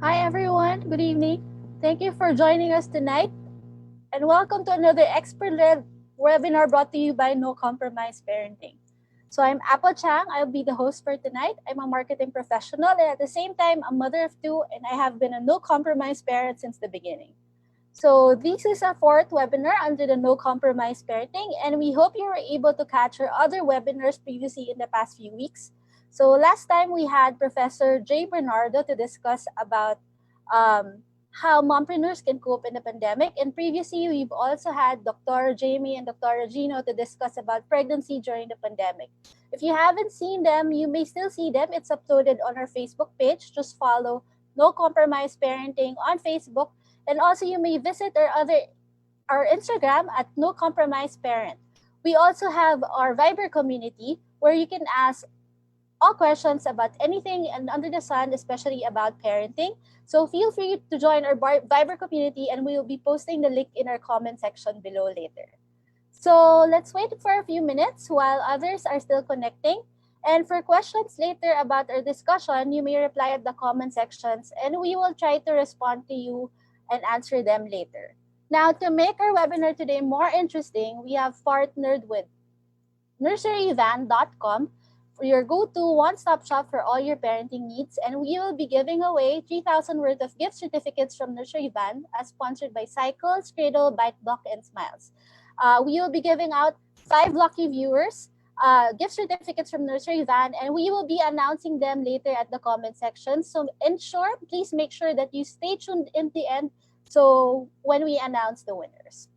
Hi everyone, good evening. Thank you for joining us tonight and welcome to another expert-led webinar brought to you by No Compromise Parenting. So I'm Apple Chang, I'll be the host for tonight. I'm a marketing professional and at the same time a mother of two, and I have been a No Compromise parent since the beginning. So this is our fourth webinar under the No Compromise Parenting, and we hope you were able to catch our other webinars previously in the past few weeks. So last time we had Professor Jay Bernardo to discuss about how mompreneurs can cope in the pandemic, and previously we've also had Dr. Jamie and Dr. Regino to discuss about pregnancy during the pandemic. If you haven't seen them, you may still see them. It's uploaded on our Facebook page. Just follow No Compromise Parenting on Facebook. And also you may visit our Instagram at No Compromise Parent. We also have our Viber community where you can ask all questions about anything and under the sun, especially about parenting. So feel free to join our Viber community, and we will be posting the link in our comment section below later. So let's wait for a few minutes while others are still connecting. And for questions later about our discussion, you may reply at the comment sections and we will try to respond to you and answer them later. Now, to make our webinar today more interesting, we have partnered with nurseryvan.com, your go-to one-stop shop for all your parenting needs, and we will be giving away 3,000 worth of gift certificates from Nursery Van, as sponsored by Cycles, Cradle, Bite Block, and Smiles. We will be giving out 5 lucky viewers gift certificates from Nursery Van, and we will be announcing them later at the comment section. So ensure, please make sure that you stay tuned in the end so when we announce the winners.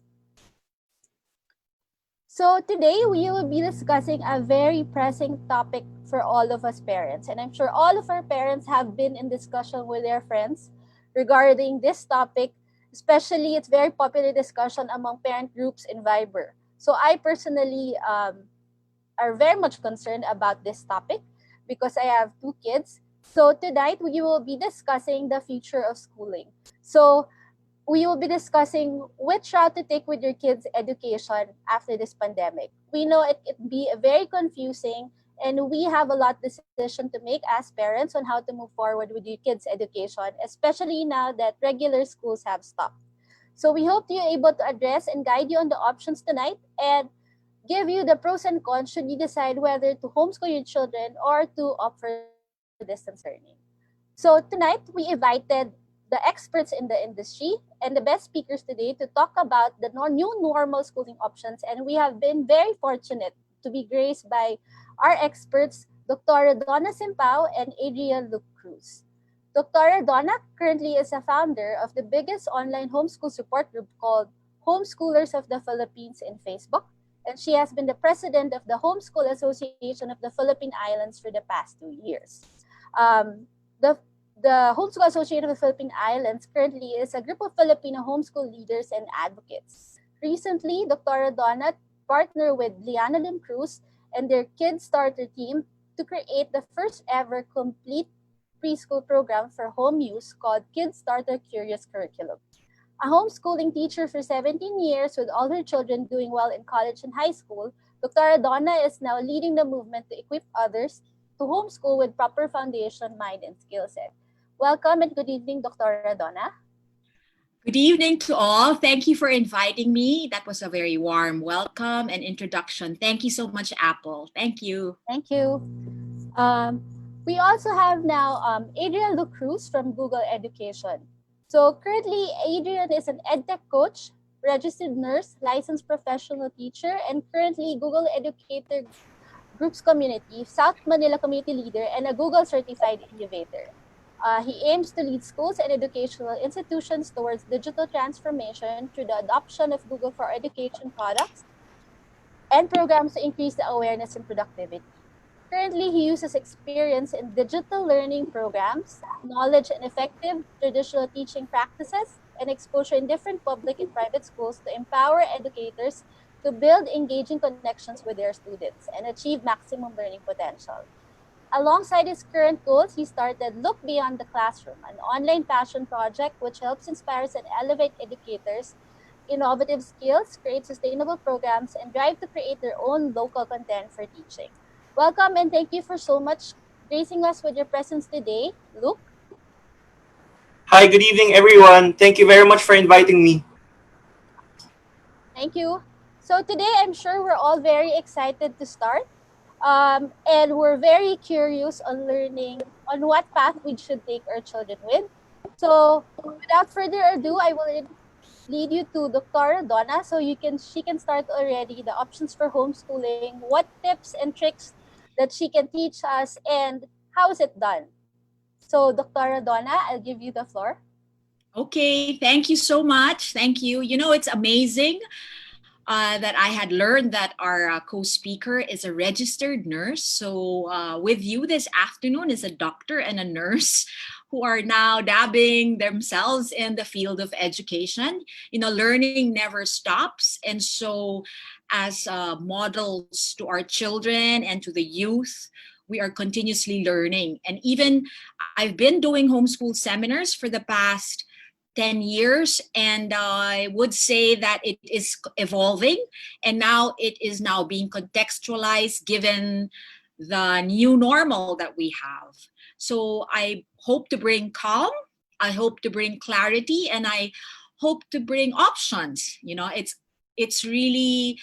So today we will be discussing a very pressing topic for all of us parents, and I'm sure all of our parents have been in discussion with their friends regarding this topic. Especially, it's very popular discussion among parent groups in Viber. So I personally are very much concerned about this topic because I have 2 kids. So tonight we will be discussing the future of schooling. So we will be discussing which route to take with your kids' education after this pandemic. We know it can be very confusing, and we have a lot of decision to make as parents on how to move forward with your kids' education, especially now that regular schools have stopped. So we hope you're able to address and guide you on the options tonight and give you the pros and cons should you decide whether to homeschool your children or to opt for distance learning. So tonight we invited the experts in the industry and the best speakers today to talk about the new normal schooling options, and we have been very fortunate to be graced by our experts, Dr. Donna Simpao and Adrian Luke Cruz. Dr. Donna currently is a founder of the biggest online homeschool support group called Homeschoolers of the Philippines in Facebook, and she has been the president of the Homeschool Association of the Philippine Islands for the past 2 years. The Homeschool Association of the Philippine Islands currently is a group of Filipino homeschool leaders and advocates. Recently, Dr. Donna partnered with Liana Lim Cruz and their Kid Starter team to create the first ever complete preschool program for home use called Kid Starter Curious Curriculum. A homeschooling teacher for 17 years with all her children doing well in college and high school, Dr. Donna is now leading the movement to equip others to homeschool with proper foundation, mind, and skill set. Welcome and good evening, Dr. Donna. Good evening to all. Thank you for inviting me. That was a very warm welcome and introduction. Thank you so much, Apple. Thank you. Thank you. We also have now Adrian Luke Cruz from Google Education. So currently, Adrian is an EdTech coach, registered nurse, licensed professional teacher, and currently Google Educator Group's community, South Manila community leader, and a Google Certified Innovator. He aims to lead schools and educational institutions towards digital transformation through the adoption of Google for Education products and programs to increase the awareness and productivity. Currently, he uses experience in digital learning programs, knowledge and effective traditional teaching practices, and exposure in different public and private schools to empower educators to build engaging connections with their students and achieve maximum learning potential. Alongside his current goals, he started Look Beyond the Classroom, an online passion project which helps inspire and elevate educators, innovative skills, create sustainable programs, and drive to create their own local content for teaching. Welcome and thank you for so much gracing us with your presence today, Luke. Hi, good evening, everyone. Thank you very much for inviting me. Thank you. So today, I'm sure we're all very excited to start. And we're very curious on learning on what path we should take our children with. So without further ado, I will lead you to Dr. Donna so she can start already the options for homeschooling, what tips and tricks that she can teach us, and how is it done. So Dr. Donna, I'll give you the floor. Okay, thank you so much. Thank you. You know, it's amazing that I had learned that our co-speaker is a registered nurse. So with you this afternoon is a doctor and a nurse who are now dabbing themselves in the field of education. You know, learning never stops. And so as models to our children and to the youth, we are continuously learning. And even I've been doing homeschool seminars for the past 10 years, and I would say that it is evolving, and now it is now being contextualized given the new normal that we have. So I hope to bring calm, I hope to bring clarity, and I hope to bring options. You know, it's really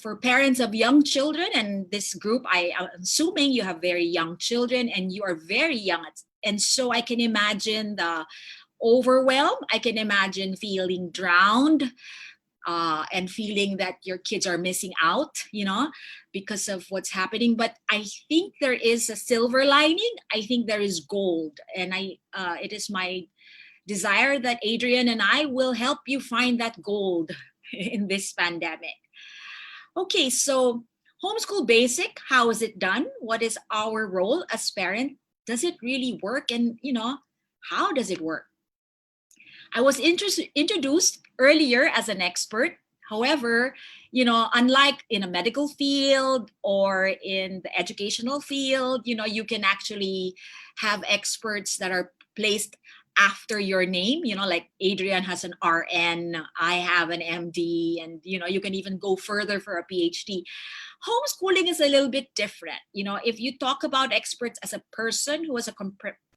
for parents of young children, and this group, I am assuming you have very young children and you are very young, and so I can imagine the overwhelm. I can imagine feeling drowned and feeling that your kids are missing out, you know, because of what's happening. But I think there is a silver lining. I think there is gold, and it is my desire that Adrian and I will help you find that gold in this pandemic. Okay, so homeschool basic. How is it done? What is our role as parent? Does it really work? And you know, how does it work? I was introduced earlier as an expert. However, you know, unlike in a medical field or in the educational field, you know, you can actually have experts that are placed after your name. You know, like Adrian has an RN, I have an MD, and you know, you can even go further for a PhD. Homeschooling is a little bit different. You know, if you talk about experts as a person who has a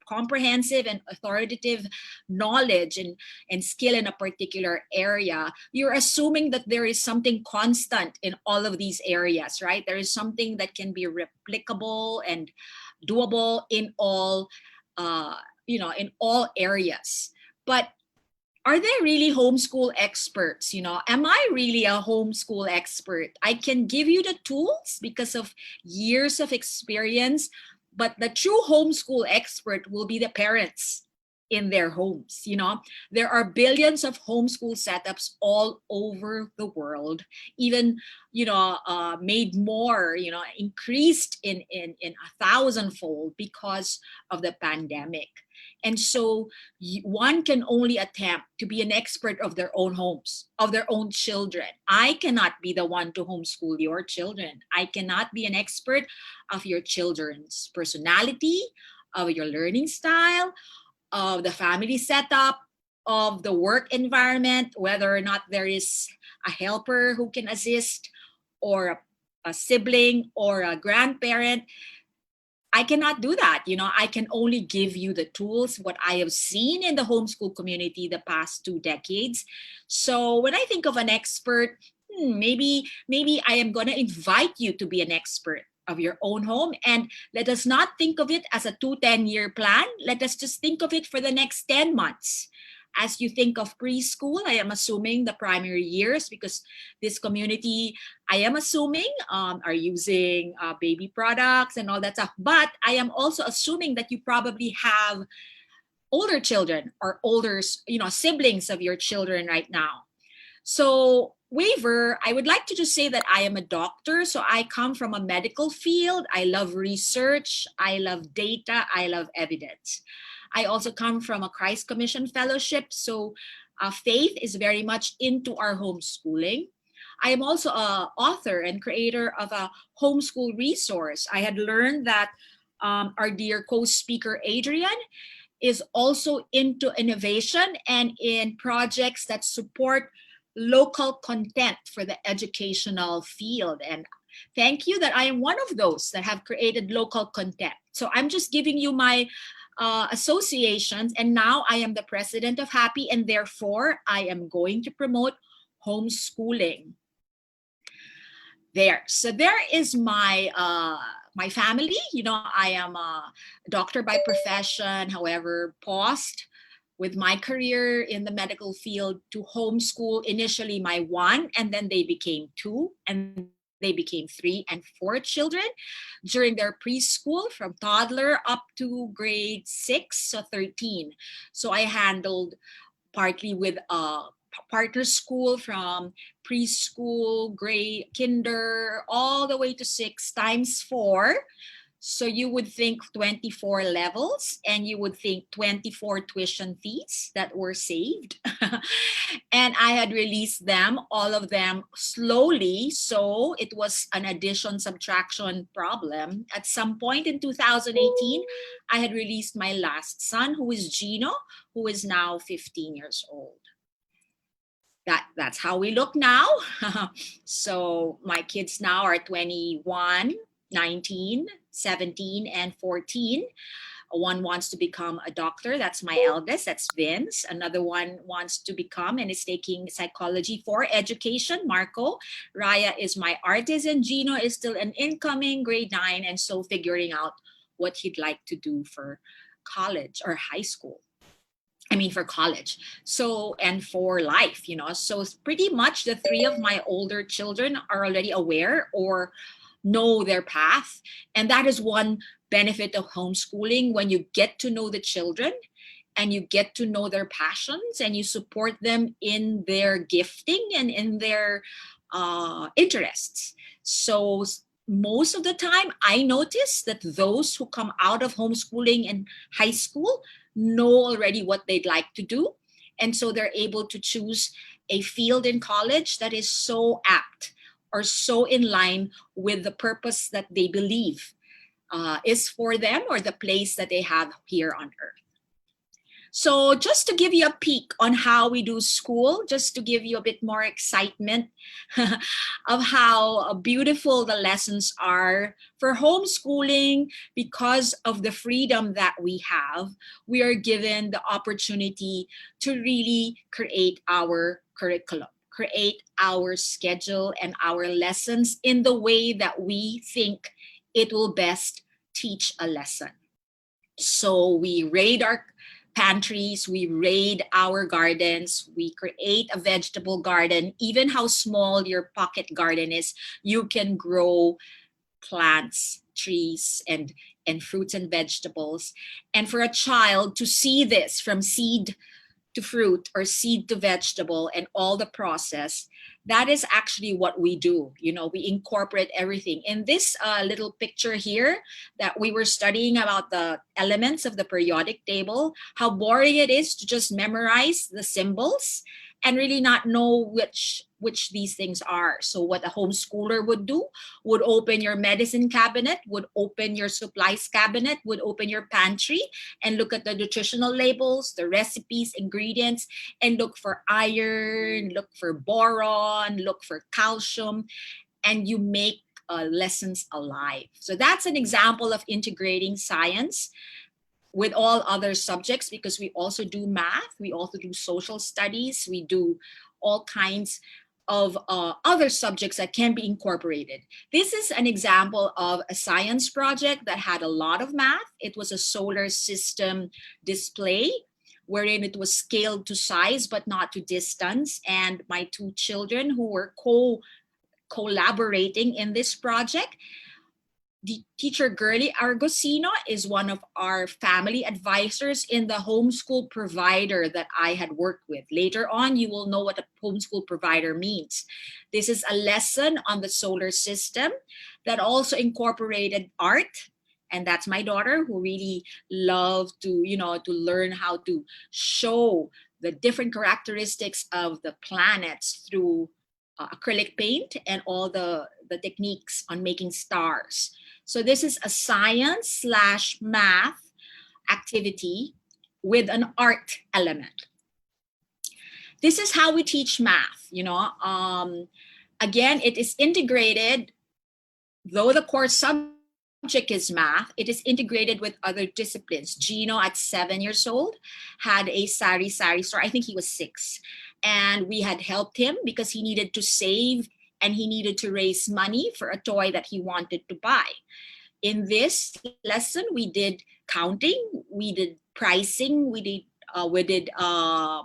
comprehensive and authoritative knowledge and skill in a particular area, you're assuming that there is something constant in all of these areas, right? There is something that can be replicable and doable in all, uh, you know, in all areas. But are they really homeschool experts? You know, am I really a homeschool expert? I can give you the tools because of years of experience, but the true homeschool expert will be the parents in their homes. You know, there are billions of homeschool setups all over the world, even, you know, made more, you know, increased in a thousandfold because of the pandemic. And so one can only attempt to be an expert of their own homes, of their own children. I cannot be the one to homeschool your children. I cannot be an expert of your children's personality, of your learning style, of the family setup, of the work environment, whether or not there is a helper who can assist, or a sibling or a grandparent. I cannot do that. You know, I can only give you the tools, what I have seen in the homeschool community the past 2 decades. So when I think of an expert, maybe I am going to invite you to be an expert of your own home. And let us not think of it as a 10-year plan. Let us just think of it for the next 10 months. As you think of preschool, I am assuming the primary years, because this community, I am assuming, are using baby products and all that stuff. But I am also assuming that you probably have older children or older, you know, siblings of your children right now. So, waiver, I would like to just say that I am a doctor. So, I come from a medical field. I love research. I love data. I love evidence. I also come from a Christ Commission fellowship. So, faith is very much into our homeschooling. I am also a author and creator of a homeschool resource. I had learned that our dear co-speaker Adrian is also into innovation and in projects that support local content for the educational field. And thank you that I am one of those that have created local content. So I'm just giving you my associations, and now I am the president of Happy, and therefore I am going to promote homeschooling. There, so there is my my family. You know, I am a doctor by profession, however, paused with my career in the medical field to homeschool initially my one, and then they became two, and they became 3 and 4 children during their preschool from toddler up to grade 6, so 13. So I handled partly with a partner school from preschool, grade, kinder, all the way to 6 times 4. So you would think 24 levels, and you would think 24 tuition fees that were saved. And I had released them, all of them slowly. So it was an addition subtraction problem. At some point in 2018, I had released my last son, who is Gino, who is now 15 years old. That's how we look now. So my kids now are 21, 19, 17, and 14. One wants to become a doctor. That's my eldest. That's Vince. Another one wants to become and is taking psychology for education, Marco. Raya is my artist, and Gino is still an incoming grade 9, and so figuring out what he'd like to do for college or high school. I mean, for college. So, and for life, you know. So pretty much the 3 of my older children are already aware or know their path. And that is one benefit of homeschooling, when you get to know the children and you get to know their passions and you support them in their gifting and in their interests. So most of the time, I notice that those who come out of homeschooling in high school know already what they'd like to do. And so they're able to choose a field in college that is so apt or so in line with the purpose that they believe is for them, or the place that they have here on earth. So just to give you a peek on how we do school, just to give you a bit more excitement of how beautiful the lessons are for homeschooling. Because of the freedom that we have, we are given the opportunity to really create our curriculum, create our schedule and our lessons in the way that we think it will best teach a lesson. So we raid our pantries, we raid our gardens, we create a vegetable garden. Even how small your pocket garden is, you can grow plants, trees, and fruits and vegetables. And for a child to see this from seed to fruit or seed to vegetable and all the process, that is actually what we do. You know, we incorporate everything. In this little picture here that we were studying about the elements of the periodic table, how boring it is to just memorize the symbols and really not know which these things are. So what a homeschooler would do would open your medicine cabinet, would open your supplies cabinet, would open your pantry and look at the nutritional labels, the recipes, ingredients, and look for iron, look for boron, look for calcium, and you make lessons alive. So that's an example of integrating science with all other subjects, because we also do math, we also do social studies, we do all kinds of other subjects that can be incorporated. This is an example of a science project that had a lot of math. It was a solar system display wherein it was scaled to size but not to distance. And my 2 children who were collaborating in this project, the teacher Girly Argosino is one of our family advisors in the homeschool provider that I had worked with. Later on, you will know what a homeschool provider means. This is a lesson on the solar system that also incorporated art. And that's my daughter, who really loved to, to learn how to show the different characteristics of the planets through acrylic paint and all the techniques on making stars. So this is a science/math activity with an art element. This is how we teach math, Again, it is integrated, though the core subject subject is math, it is integrated with other disciplines. Gino, at 7 years old, had a sari-sari store. I think he was 6. And we had helped him because he needed to save and he needed to raise money for a toy that he wanted to buy. In this lesson, we did counting, we did pricing, we did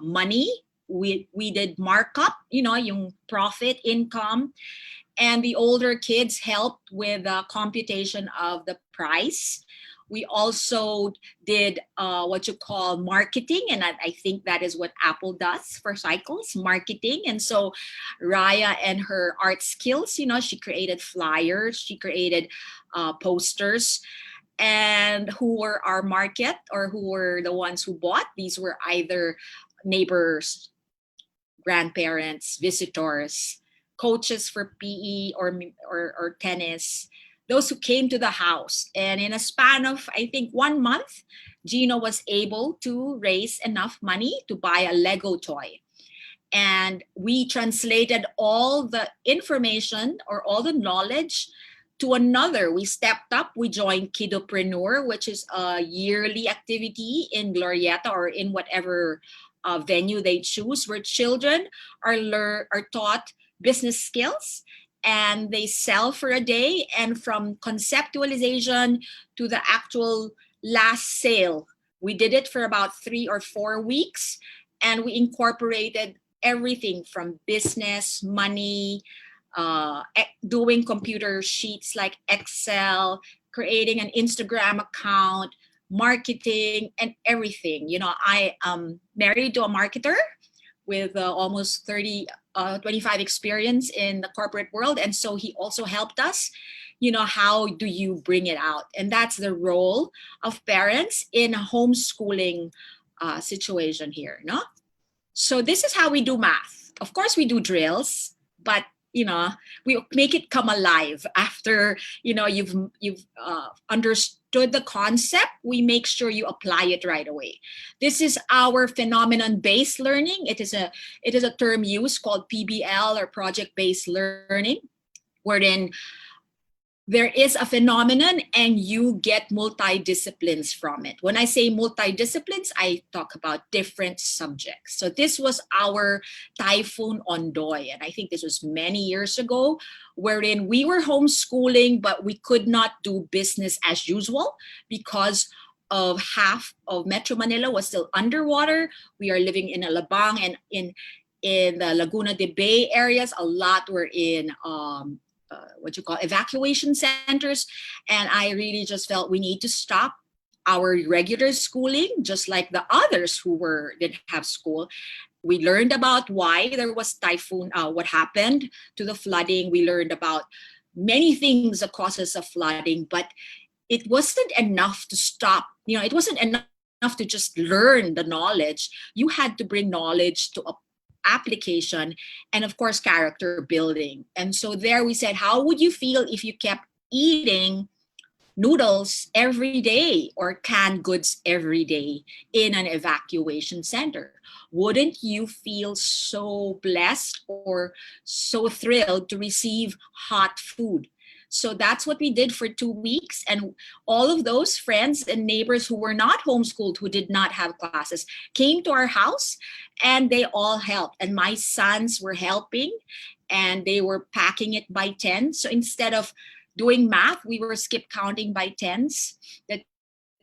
money, we did markup, yung profit, income, and the older kids helped with the computation of the price. We also did what you call marketing, and I think that is what Apple does for cycles, marketing. And so Raya and her art skills, she created flyers, she created posters. And who were our market, or who were the ones who bought? These were either neighbors, grandparents, visitors, coaches for PE or tennis, those who came to the house. And in a span of, I think, 1 month, Gino was able to raise enough money to buy a Lego toy. And we translated all the information or all the knowledge to another. We stepped up, we joined Kidopreneur, which is a yearly activity in Glorieta or in whatever venue they choose, where children are taught business skills and they sell for a day. And from conceptualization to the actual last sale, we did it for about 3 or 4 weeks. And we incorporated everything from business, money, doing computer sheets like Excel, creating an Instagram account, marketing, and everything. I am married to a marketer with almost 25 experience in the corporate world. And so he also helped us, how do you bring it out? And that's the role of parents in a homeschooling situation here, no? So this is how we do math. Of course, we do drills, but we make it come alive after you've understood the concept. We make sure you apply it right away. This is our phenomenon-based learning. It is a term used called PBL, or project-based learning, wherein there is a phenomenon and you get multidisciplines from it. When I say multidisciplines, I talk about different subjects. So this was our Typhoon Ondoy. And I think this was many years ago, wherein we were homeschooling, but we could not do business as usual because of half of Metro Manila was still underwater. We are living in Alabang, and in the Laguna de Bay areas, a lot were in evacuation centers. And I really just felt we need to stop our regular schooling, just like the others who didn't have school. We learned about why there was typhoon, what happened to the flooding. We learned about many things, the causes of flooding, but it wasn't enough to stop. It wasn't enough to just learn the knowledge. You had to bring knowledge to a application, and of course character building. And so there we said, how would you feel if you kept eating noodles every day or canned goods every day in an evacuation center? Wouldn't you feel so blessed or so thrilled to receive hot food? So that's what we did for 2 weeks. And all of those friends and neighbors who were not homeschooled, who did not have classes, came to our house and they all helped. And my sons were helping and they were packing it by 10. So instead of doing math, we were skip counting by tens. The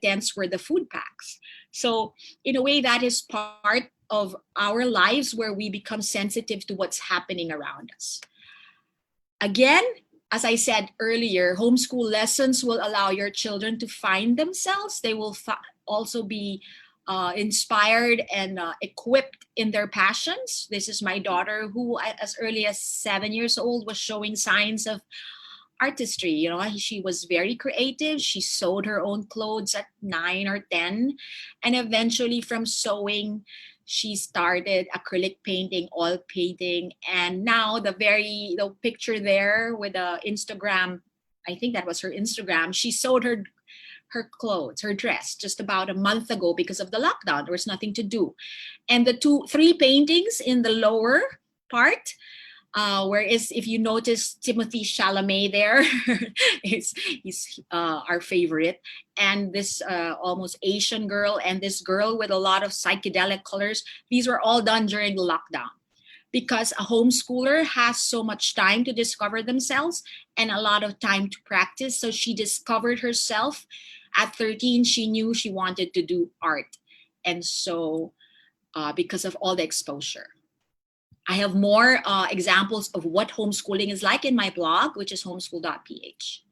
tens were the food packs. So in a way, that is part of our lives where we become sensitive to what's happening around us. Again, as I said earlier, homeschool lessons will allow your children to find themselves. They will also be inspired and equipped in their passions. This is my daughter who, as early as 7 years old, was showing signs of artistry. She was very creative. She sewed her own clothes at 9 or 10. And eventually from sewing, she started acrylic painting, oil painting. And now the picture there with the Instagram, I think that was her Instagram, she sewed her clothes, her dress, just about a month ago because of the lockdown. There was nothing to do. And the 3 paintings in the lower part, Whereas if you notice Timothy Chalamet there, he's our favorite. And this almost Asian girl and this girl with a lot of psychedelic colors. These were all done during the lockdown because a homeschooler has so much time to discover themselves and a lot of time to practice. So she discovered herself. At 13, she knew she wanted to do art. And so because of all the exposure. I have more examples of what homeschooling is like in my blog, which is homeschool.ph.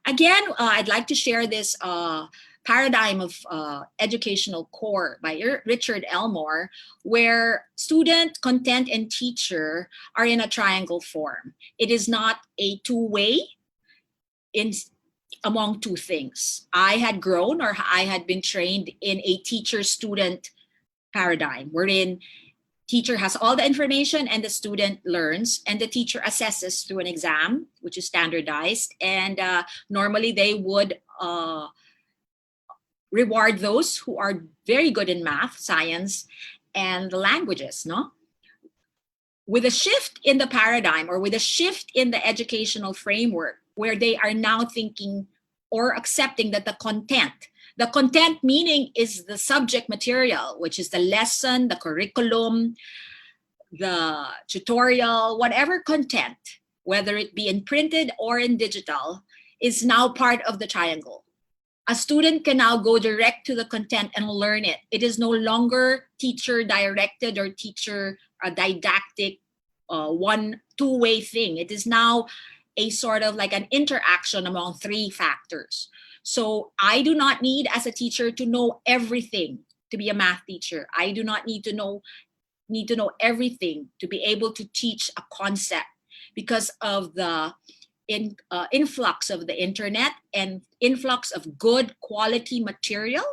Again, I'd like to share this paradigm of educational core by Richard Elmore, where student, content, and teacher are in a triangle form. It is not a two-way among two things. I had grown, or I had been trained in a teacher-student paradigm, wherein teacher has all the information and the student learns, and the teacher assesses through an exam, which is standardized. And normally they would reward those who are very good in math, science, and the languages, no? With a shift in the paradigm, or with a shift in the educational framework, where they are now thinking or accepting that the content meaning is the subject material, which is the lesson, the curriculum, the tutorial, whatever content, whether it be in printed or in digital, is now part of the triangle. A student can now go direct to the content and learn it. It is no longer teacher directed or teacher didactic, two-way thing. It is now a sort of like an interaction among three factors. So I do not need, as a teacher, to know everything to be a math teacher. I do not need to know everything to be able to teach a concept, because of the influx of the internet and influx of good quality material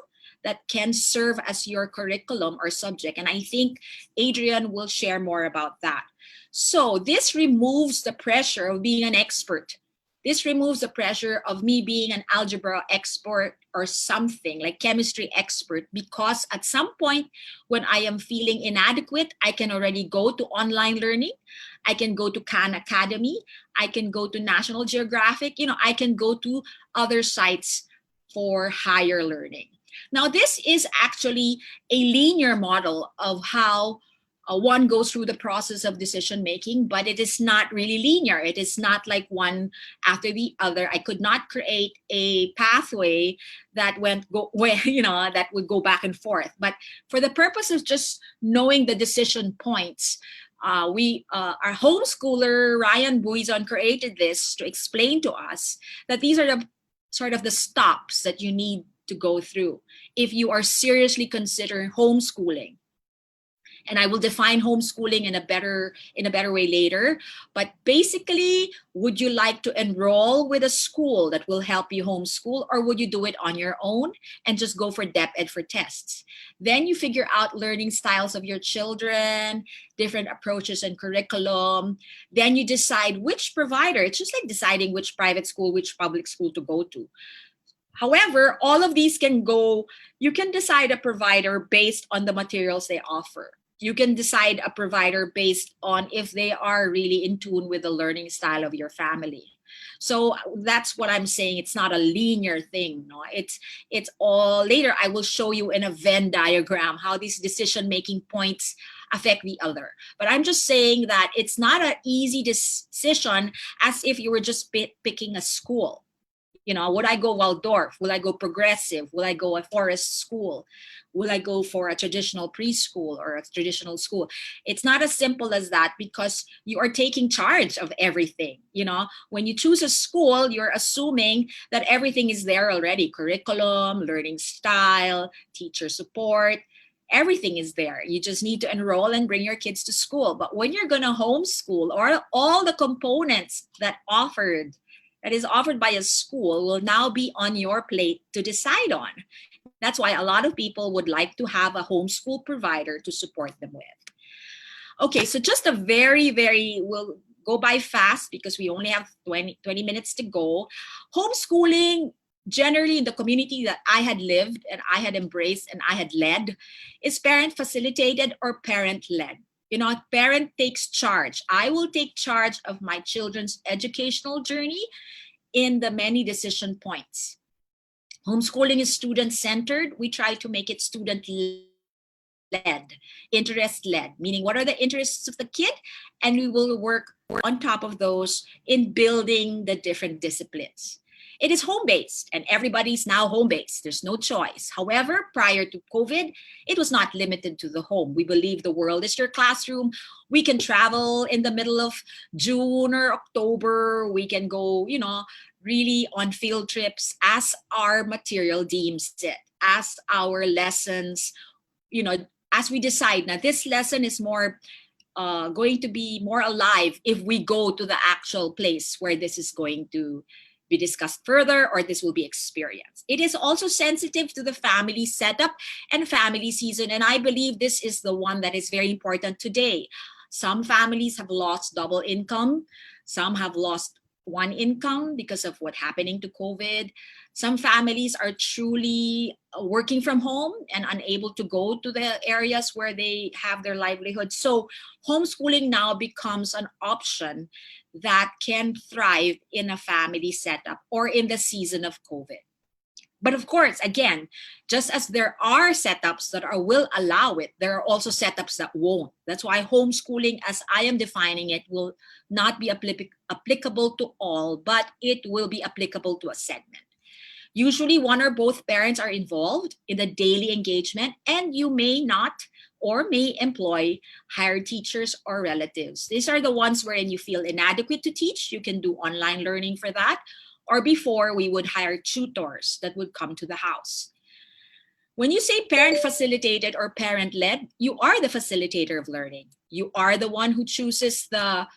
that can serve as your curriculum or subject. And I think Adrian will share more about that. So this removes the pressure of being an expert. This removes the pressure of me being an algebra expert or something like chemistry expert, because at some point when I am feeling inadequate, I can already go to online learning. I can go to Khan Academy. I can go to National Geographic. I can go to other sites for higher learning. Now, this is actually a linear model of how one goes through the process of decision making, but it is not really linear. It is not like one after the other. I could not create a pathway that that would go back and forth. But for the purpose of just knowing the decision points, our homeschooler Ryan Buizon created this to explain to us that these are the sort of the stops that you need to go through if you are seriously considering homeschooling. And I will define homeschooling in a better way later. But basically, would you like to enroll with a school that will help you homeschool, or would you do it on your own and just go for DepEd for tests? Then you figure out learning styles of your children, different approaches and curriculum. Then you decide which provider. It's just like deciding which private school, which public school to go to. However, all of these you can decide a provider based on the materials they offer. You can decide a provider based on if they are really in tune with the learning style of your family. So that's what I'm saying. It's not a linear thing. No, it's all later. I will show you in a Venn diagram how these decision-making points affect the other. But I'm just saying that it's not an easy decision as if you were just picking a school. Would I go Waldorf? Will I go progressive? Will I go a forest school? Will I go for a traditional preschool or a traditional school? It's not as simple as that, because you are taking charge of everything. When you choose a school, you're assuming that everything is there already. Curriculum, learning style, teacher support, everything is there. You just need to enroll and bring your kids to school. But when you're going to homeschool, or all the components that is offered by a school will now be on your plate to decide on. That's why a lot of people would like to have a homeschool provider to support them with. Okay, so just a we'll go by fast because we only have 20 minutes to go. Homeschooling, generally in the community that I had lived and I had embraced and I had led, is parent facilitated or parent led. Parent takes charge. I will take charge of my children's educational journey in the many decision points. Homeschooling is student-centered. We try to make it student-led, interest-led, meaning what are the interests of the kid? And we will work on top of those in building the different disciplines. It is home-based, and everybody's now home-based. There's no choice. However, prior to COVID, it was not limited to the home. We believe the world is your classroom. We can travel in the middle of June or October. We can go, really on field trips as our material deems it, as our lessons, as we decide. Now, this lesson is more going to be more alive if we go to the actual place where this is going to be discussed further, or this will be experienced. It is also sensitive to the family setup and family season. And I believe this is the one that is very important today. Some families have lost double income. Some have lost one income because of what's happening to COVID. Some families are truly working from home and unable to go to the areas where they have their livelihood. So homeschooling now becomes an option that can thrive in a family setup or in the season of COVID. But of course, again, just as there are setups that will allow it, there are also setups that won't. That's why homeschooling, as I am defining it, will not be applicable to all, but it will be applicable to a segment. Usually one or both parents are involved in the daily engagement, and you may not or may employ hired teachers or relatives. These are the ones wherein you feel inadequate to teach. You can do online learning for that. Or before, we would hire tutors that would come to the house. When you say parent facilitated or parent led, you are the facilitator of learning. You are the one who chooses the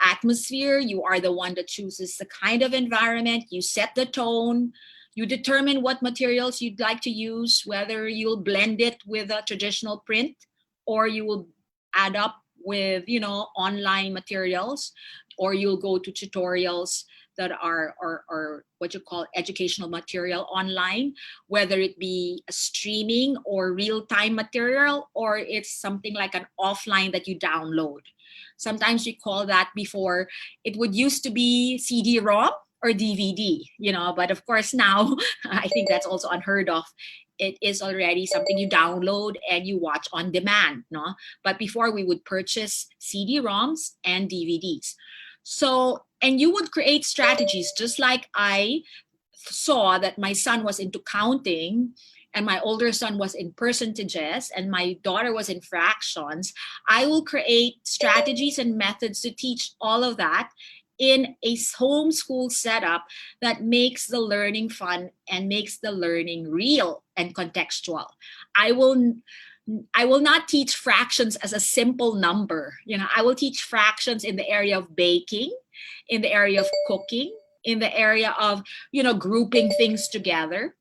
atmosphere. You are the one that chooses the kind of environment. You set the tone. You determine what materials you'd like to use, whether you'll blend it with a traditional print or you will add up with, online materials, or you'll go to tutorials that are or what you call educational material online, whether it be a streaming or real-time material, or it's something like an offline that you download. Sometimes we call that, before it would used to be CD-ROM or DVD, but of course now I think that's also unheard of. It is already something you download and you watch on demand, no? But before, we would purchase CD-ROMs and DVDs. So, and you would create strategies, just like I saw that my son was into counting and my older son was in percentages and my daughter was in fractions. I will create strategies and methods to teach all of that in a homeschool setup that makes the learning fun and makes the learning real and contextual. I will not teach fractions as a simple number. I will teach fractions in the area of baking, in the area of cooking, in the area of, grouping things together.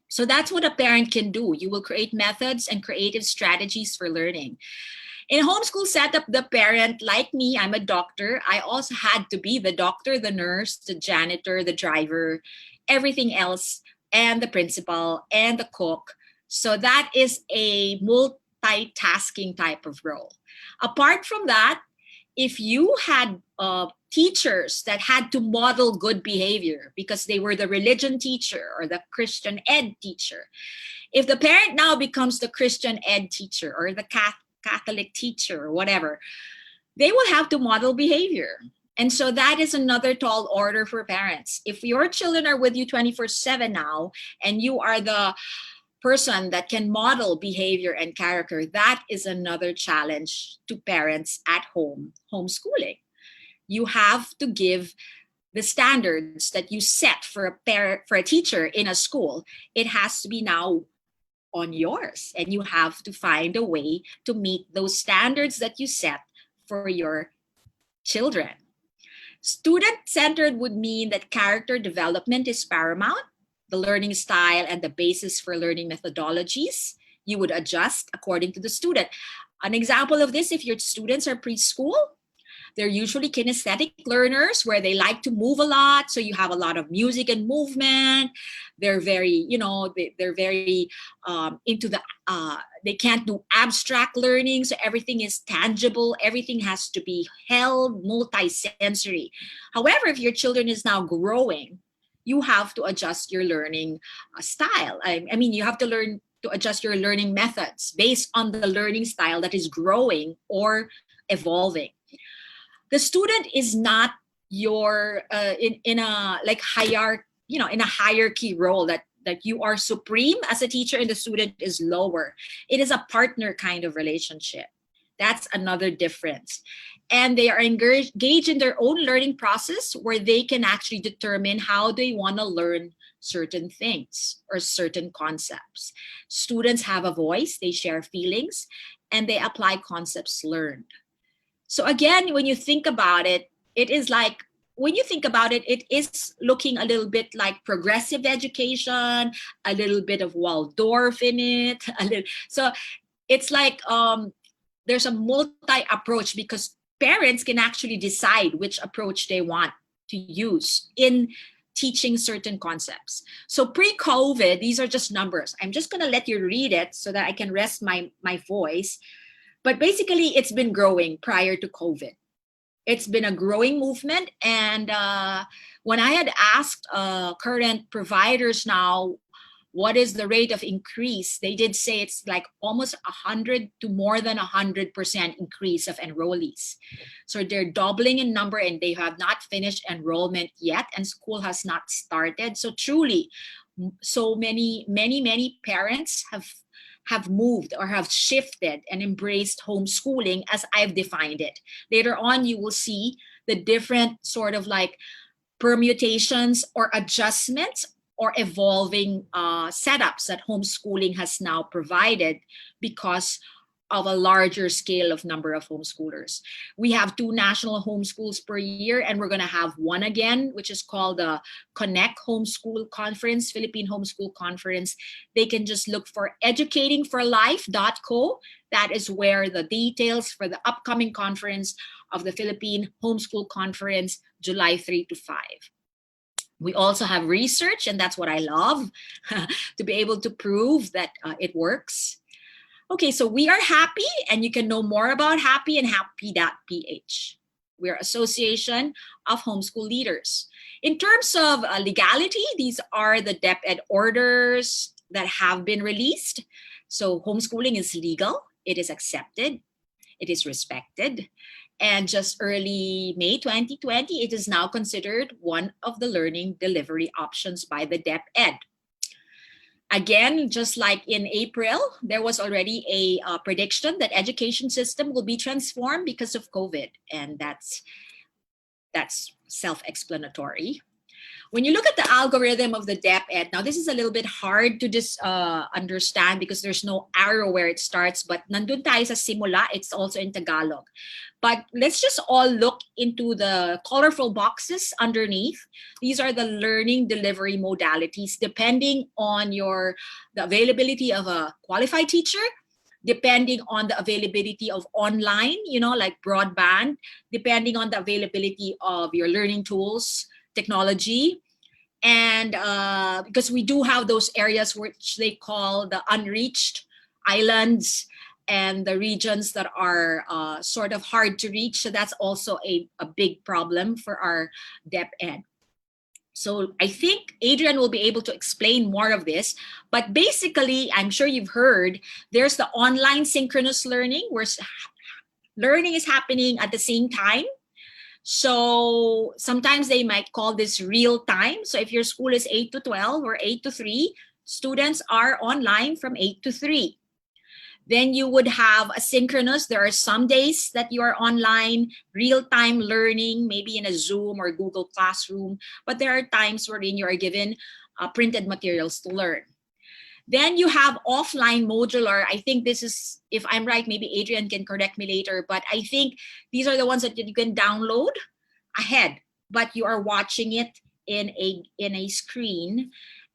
So that's what a parent can do. You will create methods and creative strategies for learning. In a homeschool setup, the parent, like me, I'm a doctor. I also had to be the doctor, the nurse, the janitor, the driver, everything else, and the principal and the cook. So that is a multitasking type of role. Apart from that, if you had teachers that had to model good behavior because they were the religion teacher or the Christian ed teacher, if the parent now becomes the Christian ed teacher or the Catholic teacher or whatever, they will have to model behavior. And so that is another tall order for parents. If your children are with you 24/7 now, and you are the person that can model behavior and character, that is another challenge to parents at home, homeschooling. You have to give the standards that you set for a teacher in a school. It has to be now on yours, and you have to find a way to meet those standards that you set for your children. Student-centered would mean that character development is paramount, the learning style and the basis for learning methodologies. You would adjust according to the student. An example of this, if your students are preschool, they're usually kinesthetic learners where they like to move a lot. So you have a lot of music and movement. They're very, they're very into the they can't do abstract learning, so everything is tangible, everything has to be held, multi-sensory. However, if your children is now growing, you have to adjust your learning style. I mean, you have to learn to adjust your learning methods based on the learning style that is growing or evolving. The student is not your in a like hierarchy, in a hierarchy role that you are supreme as a teacher and the student is lower. It is a partner kind of relationship. That's another difference. And they are engaged in their own learning process where they can actually determine how they want to learn certain things or certain concepts. Students have a voice, they share feelings, and they apply concepts learned. So again, when you think about it, it is like, when you think about it, it is looking a little bit like progressive education, a little bit of Waldorf in it. So it's like there's a multi-approach because parents can actually decide which approach they want to use in teaching certain concepts. So pre-COVID, these are just numbers. I'm just going to let you read it so that I can rest my voice. But basically, it's been growing prior to COVID. It's been a growing movement. And when I had asked current providers now, what is the rate of increase? They did say it's like almost 100 to more than 100% increase of enrollees. So they're doubling in number and they have not finished enrollment yet and school has not started. So truly, so many parents have moved or have shifted and embraced homeschooling as I've defined it. Later on, you will see the different sort of like permutations or adjustments or evolving setups that homeschooling has now provided because of a larger scale of number of homeschoolers. We have 2 national homeschools per year, and we're going to have one again, which is called the Connect Homeschool Conference, Philippine Homeschool Conference. They can just look for educatingforlife.co. That is where the details for the upcoming conference of the Philippine Homeschool Conference, July 3 to 5. We also have research, and that's what I love, to be able to prove that it works. Okay, so we are Happy, and you can know more about Happy and happy.ph. We're Association of Homeschool Leaders. In terms of legality, these are the DepEd orders that have been released. So homeschooling is legal, it is accepted, it is respected. And just early May 2020, it is now considered one of the learning delivery options by the DepEd. Again, just like in April, there was already a prediction that education system will be transformed because of COVID. And that's self-explanatory. When you look at the algorithm of the DepEd, now this is a little bit hard to understand because there's no arrow where it starts, but nandun tayo sa simula, it's also in Tagalog. But let's just all look into the colorful boxes underneath. These are the learning delivery modalities depending on the availability of a qualified teacher, depending on the availability of online, like broadband, depending on the availability of your learning tools, technology, and because we do have those areas which they call the unreached islands and the regions that are sort of hard to reach. So that's also a big problem for our DepEd. So I think Adrian will be able to explain more of this, but basically, I'm sure you've heard, there's the online synchronous learning where learning is happening at the same time. So sometimes they might call this real time. So if your school is 8 to 12 or 8 to 3, students are online from 8 to 3. Then you would have asynchronous. There are some days that you are online, real-time learning, maybe in a Zoom or Google Classroom, but there are times wherein you are given printed materials to learn. Then you have offline modular. I think this is, if I'm right, maybe Adrian can correct me later, but I think these are the ones that you can download ahead, but you are watching it in a screen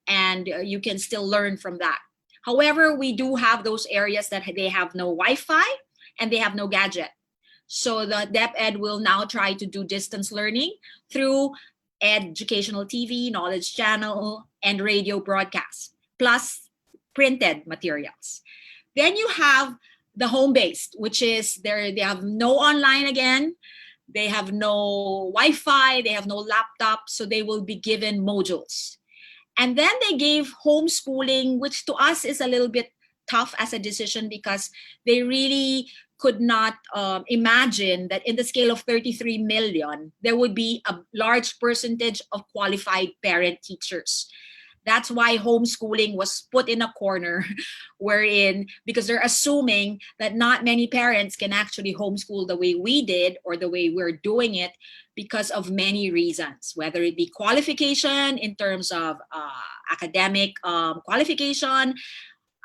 and you can still learn from that. However, we do have those areas that they have no Wi-Fi and they have no gadget. So the DepEd will now try to do distance learning through educational TV, knowledge channel, and radio broadcasts, plus printed materials. Then you have the home-based, which is they have no online again, they have no Wi-Fi, they have no laptop, so they will be given modules. And then they gave homeschooling, which to us is a little bit tough as a decision because they really could not imagine that in the scale of 33 million, there would be a large percentage of qualified parent teachers. That's why homeschooling was put in a corner wherein, because they're assuming that not many parents can actually homeschool the way we did or the way we're doing it because of many reasons, whether it be qualification in terms of academic qualification,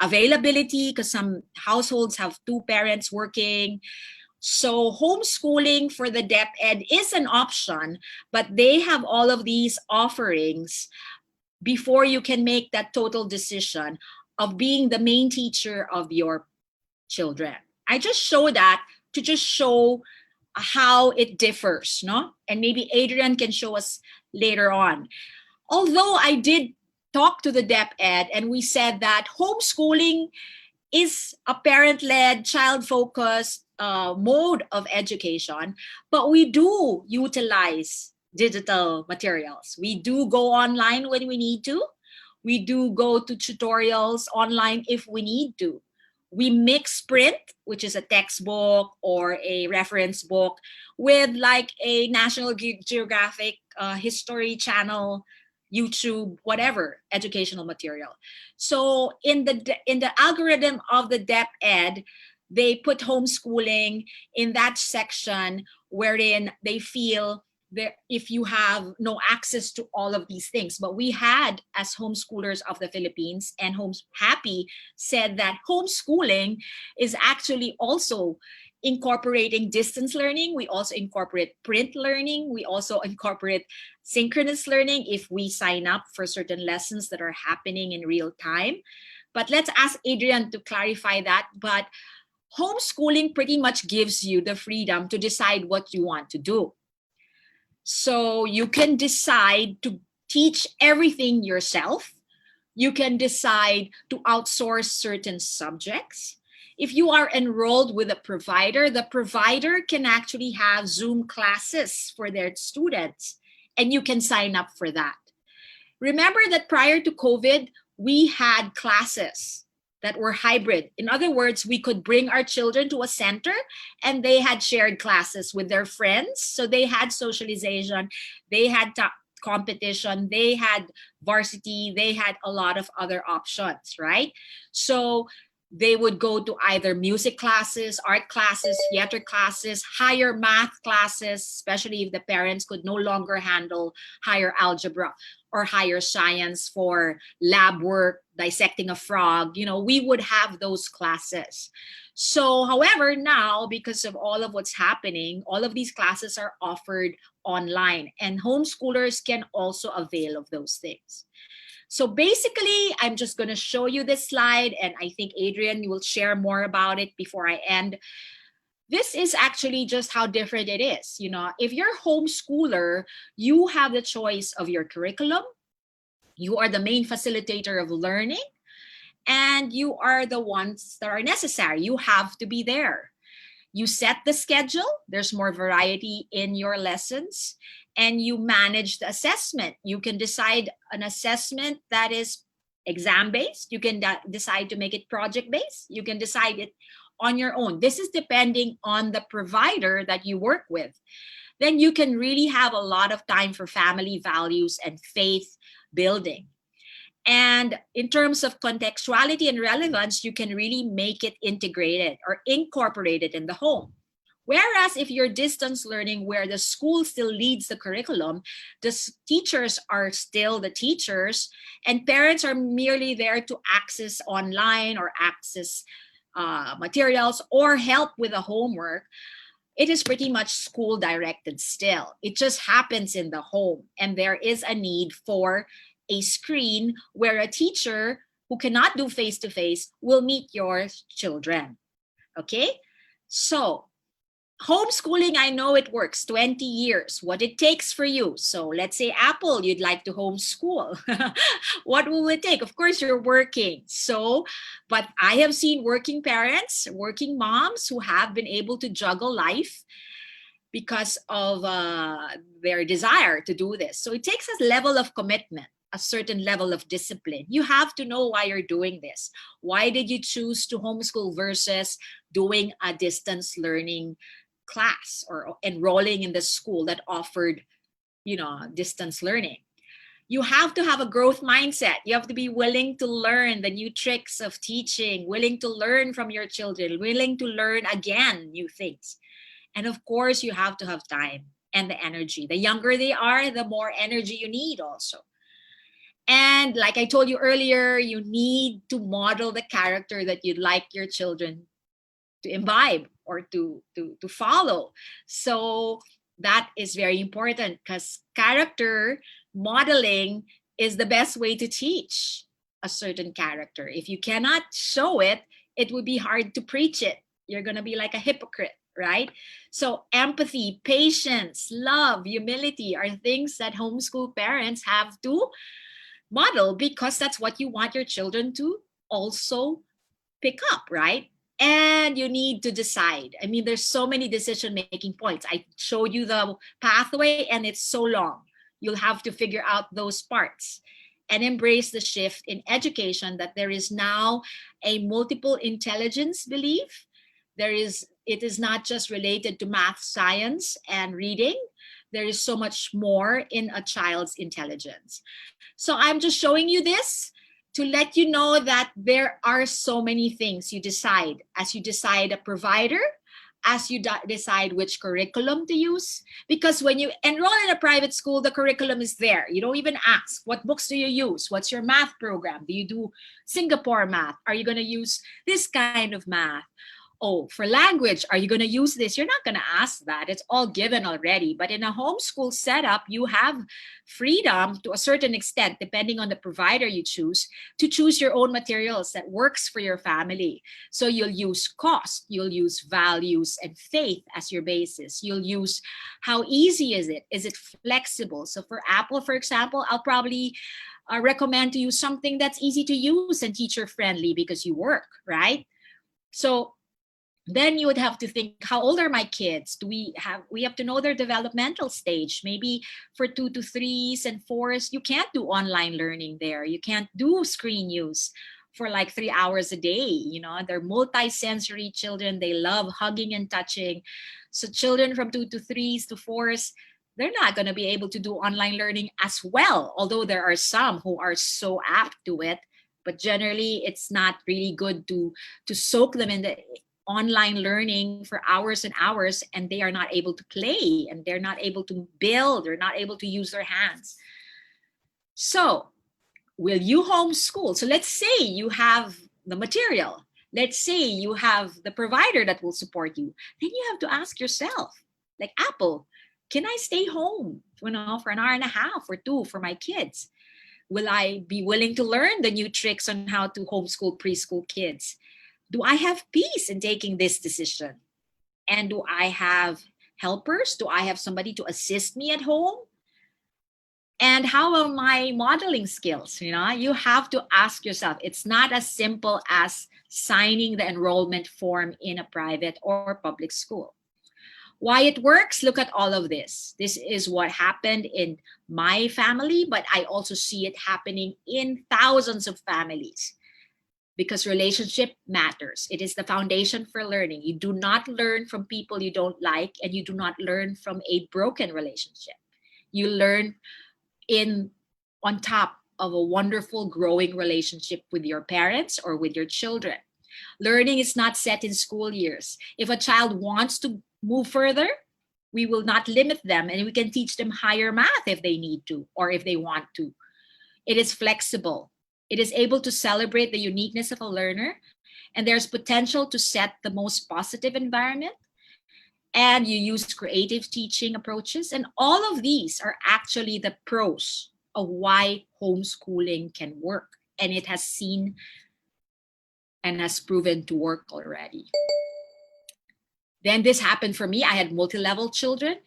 availability, because some households have two parents working. So homeschooling for the DepEd is an option, but they have all of these offerings before you can make that total decision of being the main teacher of your children. I just show that to just show how it differs, no? And maybe Adrian can show us later on. Although I did talk to the DepEd and we said that homeschooling is a parent-led, child-focused mode of education, but we do utilize digital materials. We do go online when we need to. We do go to tutorials online if we need to. We mix print, which is a textbook or a reference book, with like a National Geographic History Channel, YouTube, whatever educational material. So in the algorithm of the DepEd, they put homeschooling in that section wherein they feel that if you have no access to all of these things. But we had, as homeschoolers of the Philippines, and Homes Happy said that homeschooling is actually also incorporating distance learning. We also incorporate print learning. We also incorporate synchronous learning if we sign up for certain lessons that are happening in real time. But let's ask Adrian to clarify that. But homeschooling pretty much gives you the freedom to decide what you want to do. So you can decide to teach everything yourself. You can decide to outsource certain subjects. If you are enrolled with a provider, the provider can actually have Zoom classes for their students, and you can sign up for that. Remember that prior to COVID, we had classes that were hybrid. In other words, we could bring our children to a center and they had shared classes with their friends. So they had socialization, they had competition, they had varsity, they had a lot of other options, right? So they would go to either music classes, art classes, theater classes, higher math classes, especially if the parents could no longer handle higher algebra or higher science for lab work, dissecting a frog. You know, we would have those classes. So, however, now, because of all of what's happening, all of these classes are offered online, and homeschoolers can also avail of those things. So basically, I'm just going to show you this slide, and I think Adrian will share more about it before I end. This is actually just how different it is. You know, if you're a homeschooler, you have the choice of your curriculum. You are the main facilitator of learning, and you are the ones that are necessary. You have to be there. You set the schedule. There's more variety in your lessons, and you manage the assessment. You can decide an assessment that is exam-based. You can decide to make it project-based. You can decide it on your own. This is depending on the provider that you work with. Then you can really have a lot of time for family values and faith building. And in terms of contextuality and relevance, you can really make it integrated or incorporated in the home. Whereas if you're distance learning where the school still leads the curriculum, the teachers are still the teachers, and parents are merely there to access online or access materials or help with the homework, it is pretty much school directed still. It just happens in the home, and there is a need for a screen where a teacher who cannot do face-to-face will meet your children. Okay, so Homeschooling, I know it works 20 years. What it takes for you. So let's say Apple, you'd like to homeschool. What will it take? Of course, you're working. So, but I have seen working parents, working moms who have been able to juggle life because of their desire to do this. So it takes a level of commitment, a certain level of discipline. You have to know why you're doing this. Why did you choose to homeschool versus doing a distance learning class or enrolling in the school that offered, distance learning? You have to have a growth mindset. You have to be willing to learn the new tricks of teaching, willing to learn from your children, willing to learn again new things. And of course, you have to have time and the energy. The younger they are, the more energy you need also. And like I told you earlier, you need to model the character that you'd like your children to imbibe or to follow. So that is very important because character modeling is the best way to teach a certain character. If you cannot show it, it would be hard to preach it. You're going to be like a hypocrite, right? So empathy, patience, love, humility are things that homeschool parents have to model because that's what you want your children to also pick up, right? And you need to decide. I mean, there's so many decision-making points. I showed you the pathway and it's so long. You'll have to figure out those parts and embrace the shift in education that there is now a multiple intelligence belief. It is not just related to math, science, and reading. There is so much more in a child's intelligence. So I'm just showing you this to let you know that there are so many things you decide as you decide a provider, as you decide which curriculum to use. Because when you enroll in a private school, the curriculum is there. You don't even ask, what books do you use? What's your math program? Do you do Singapore math? Are you going to use this kind of math? Oh, for language, are you going to use this? You're not going to ask that. It's all given already. But in a homeschool setup, you have freedom to a certain extent, depending on the provider you choose, to choose your own materials that works for your family. So you'll use cost, you'll use values and faith as your basis. You'll use how easy is it? Is it flexible? So for Apple, for example, I'll probably recommend to use something that's easy to use and teacher friendly because you work, right? So then you would have to think, how old are my kids? We have to know their developmental stage. Maybe for 2 to 3s and 4s, you can't do online learning there. You can't do screen use for like 3 hours a day. They're multi-sensory children. They love hugging and touching. So children from 2 to 3s to 4s, they're not going to be able to do online learning as well, although there are some who are so apt to it. But generally, it's not really good to soak them in the online learning for hours and hours, and they are not able to play, and they're not able to build, they're not able to use their hands. So will you homeschool? So let's say you have the material. Let's say you have the provider that will support you. Then you have to ask yourself, like Apple, can I stay home for an hour and a half or 2 for my kids? Will I be willing to learn the new tricks on how to homeschool preschool kids? Do I have peace in taking this decision? And do I have helpers? Do I have somebody to assist me at home? And how are my modeling skills? You have to ask yourself. It's not as simple as signing the enrollment form in a private or public school. Why it works? Look at all of this. This is what happened in my family, but I also see it happening in thousands of families. Because relationship matters. It is the foundation for learning. You do not learn from people you don't like, and you do not learn from a broken relationship. You learn on top of a wonderful growing relationship with your parents or with your children. Learning is not set in school years. If a child wants to move further, we will not limit them, and we can teach them higher math if they need to or if they want to. It is flexible. It is able to celebrate the uniqueness of a learner, and there's potential to set the most positive environment. And you use creative teaching approaches. And all of these are actually the pros of why homeschooling can work. And it has seen and has proven to work already. Then this happened for me. I had multi-level children.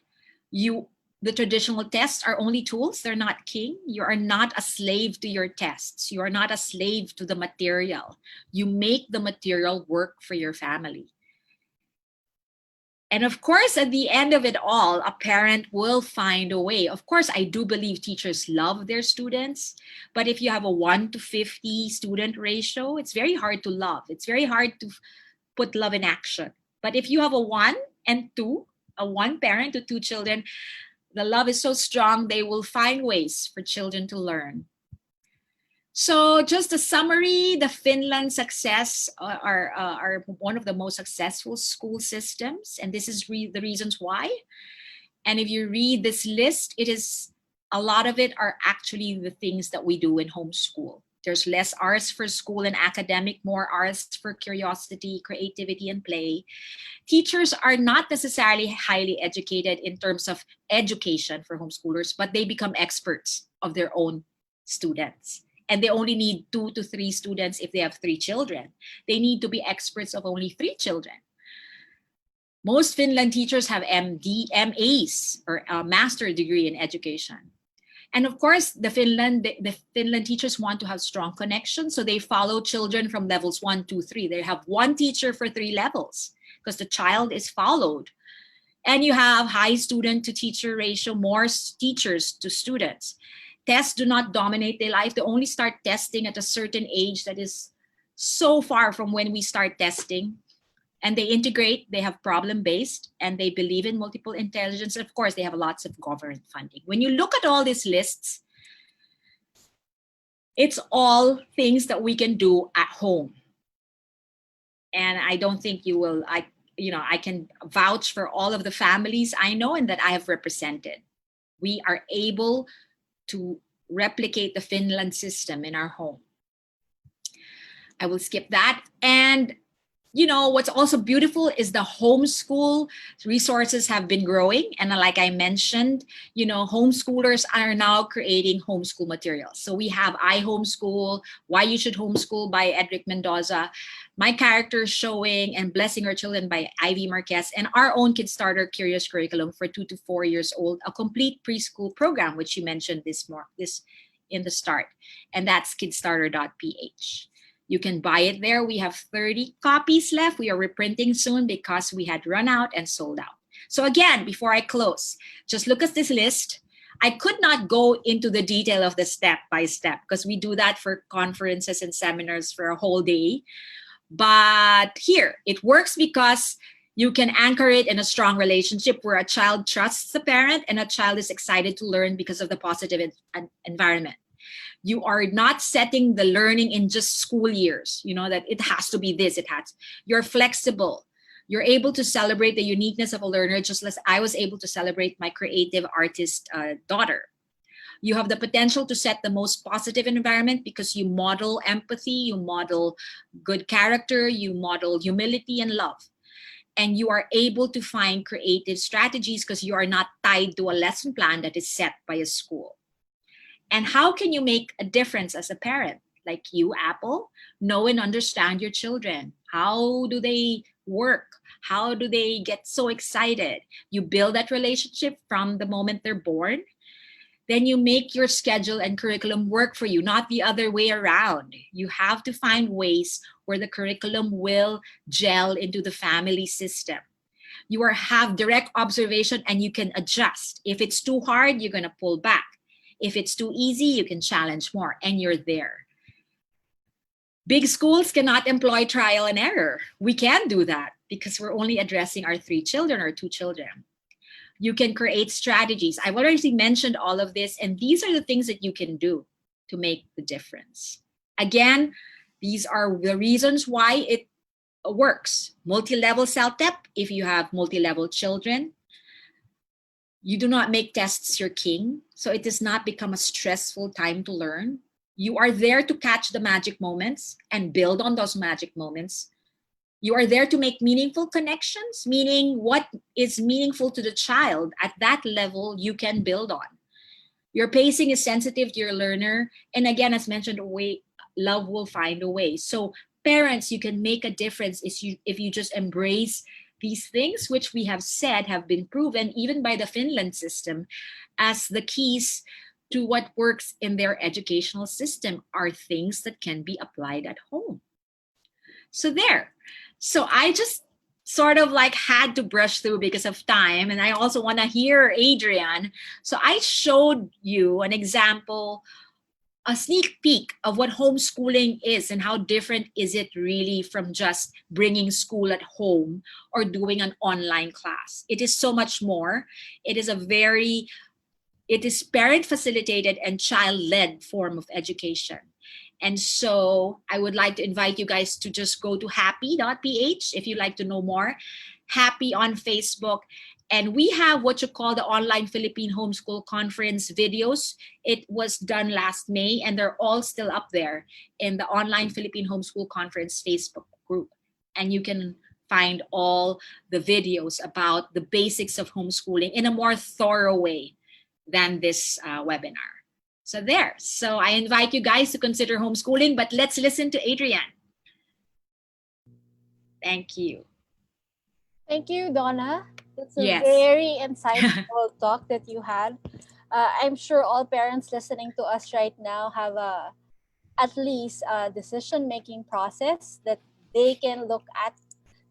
The traditional tests are only tools. They're not king. You are not a slave to your tests. You are not a slave to the material. You make the material work for your family. And of course, at the end of it all, a parent will find a way. Of course, I do believe teachers love their students, but if you have a 1 to 50 student ratio, it's very hard to love. It's very hard to put love in action. But if you have a 1 and 2, a 1 parent to 2 children, the love is so strong, they will find ways for children to learn. So just a summary, the Finland success are one of the most successful school systems, and this is the reasons why. And if you read this list, a lot of it are actually the things that we do in homeschool. There's less hours for school and academic, more hours for curiosity, creativity, and play. Teachers are not necessarily highly educated in terms of education for homeschoolers, but they become experts of their own students. And they only need 2 to 3 students if they have 3 children. They need to be experts of only 3 children. Most Finland teachers have MAs or a master's degree in education. And of course, the Finland teachers want to have strong connections, so they follow children from levels 1, 2, 3. They have 1 teacher for 3 levels because the child is followed. And you have high student to teacher ratio, more teachers to students. Tests do not dominate their life. They only start testing at a certain age that is so far from when we start testing. And they integrate, they have problem-based, and they believe in multiple intelligence. Of course, they have lots of government funding. When you look at all these lists, it's all things that we can do at home. And I don't think you will, I can vouch for all of the families I know and that I have represented. We are able to replicate the Finland system in our home. I will skip that. And what's also beautiful is the homeschool resources have been growing. And like I mentioned, homeschoolers are now creating homeschool materials. So we have I Homeschool, Why You Should Homeschool by Edric Mendoza, My Character Showing, and Blessing Our Children by Ivy Marquez, and our own Kidstarter Curious Curriculum for 2 to 4 years old, a complete preschool program, which you mentioned this in the start. And that's kidstarter.ph. You can buy it there. We have 30 copies left. We are reprinting soon because we had run out and sold out. So again, before I close, just look at this list. I could not go into the detail of the step by step because we do that for conferences and seminars for a whole day. But here, it works because you can anchor it in a strong relationship where a child trusts the parent and a child is excited to learn because of the positive environment. You are not setting the learning in just school years, that it has to be this, you're flexible. You're able to celebrate the uniqueness of a learner just as I was able to celebrate my creative artist daughter. You have the potential to set the most positive environment because you model empathy, you model good character, you model humility and love. And you are able to find creative strategies because you are not tied to a lesson plan that is set by a school. And how can you make a difference as a parent? Like you, Apple, know and understand your children. How do they work? How do they get so excited? You build that relationship from the moment they're born. Then you make your schedule and curriculum work for you, not the other way around. You have to find ways where the curriculum will gel into the family system. You have direct observation and you can adjust. If it's too hard, you're going to pull back. If it's too easy, you can challenge more, and you're there. Big schools cannot employ trial and error. We can do that because we're only addressing our 3 children or 2 children. You can create strategies. I've already mentioned all of this, and these are the things that you can do to make the difference. Again, these are the reasons why it works. Multi-level CELTEP, if you have multi-level children. You do not make tests your king, so it does not become a stressful time to learn. You are there to catch the magic moments and build on those magic moments. You are there to make meaningful connections, meaning what is meaningful to the child at that level you can build on. Your pacing is sensitive to your learner. And again, as mentioned, love will find a way. So parents, you can make a difference if you just embrace These things, which we have said have been proven even by the Finland system as the keys to what works in their educational system, are things that can be applied at home. So there. So I just sort of like had to brush through because of time. And I also want to hear Adrian. So I showed you an example, a sneak peek of what homeschooling is and how different is it really from just bringing school at home or doing an online class. It is so much more. It is parent facilitated and child led form of education. And so I would like to invite you guys to just go to happy.ph if you'd like to know more. Happy on Facebook. And we have what you call the Online Philippine Homeschool Conference videos. It was done last May, and they're all still up there in the Online Philippine Homeschool Conference Facebook group. And you can find all the videos about the basics of homeschooling in a more thorough way than this webinar. So there. So I invite you guys to consider homeschooling, but let's listen to Adrian. Thank you. Thank you, Donna. That's a Yes. very insightful talk that you had. I'm sure all parents listening to us right now have at least a decision-making process that they can look at.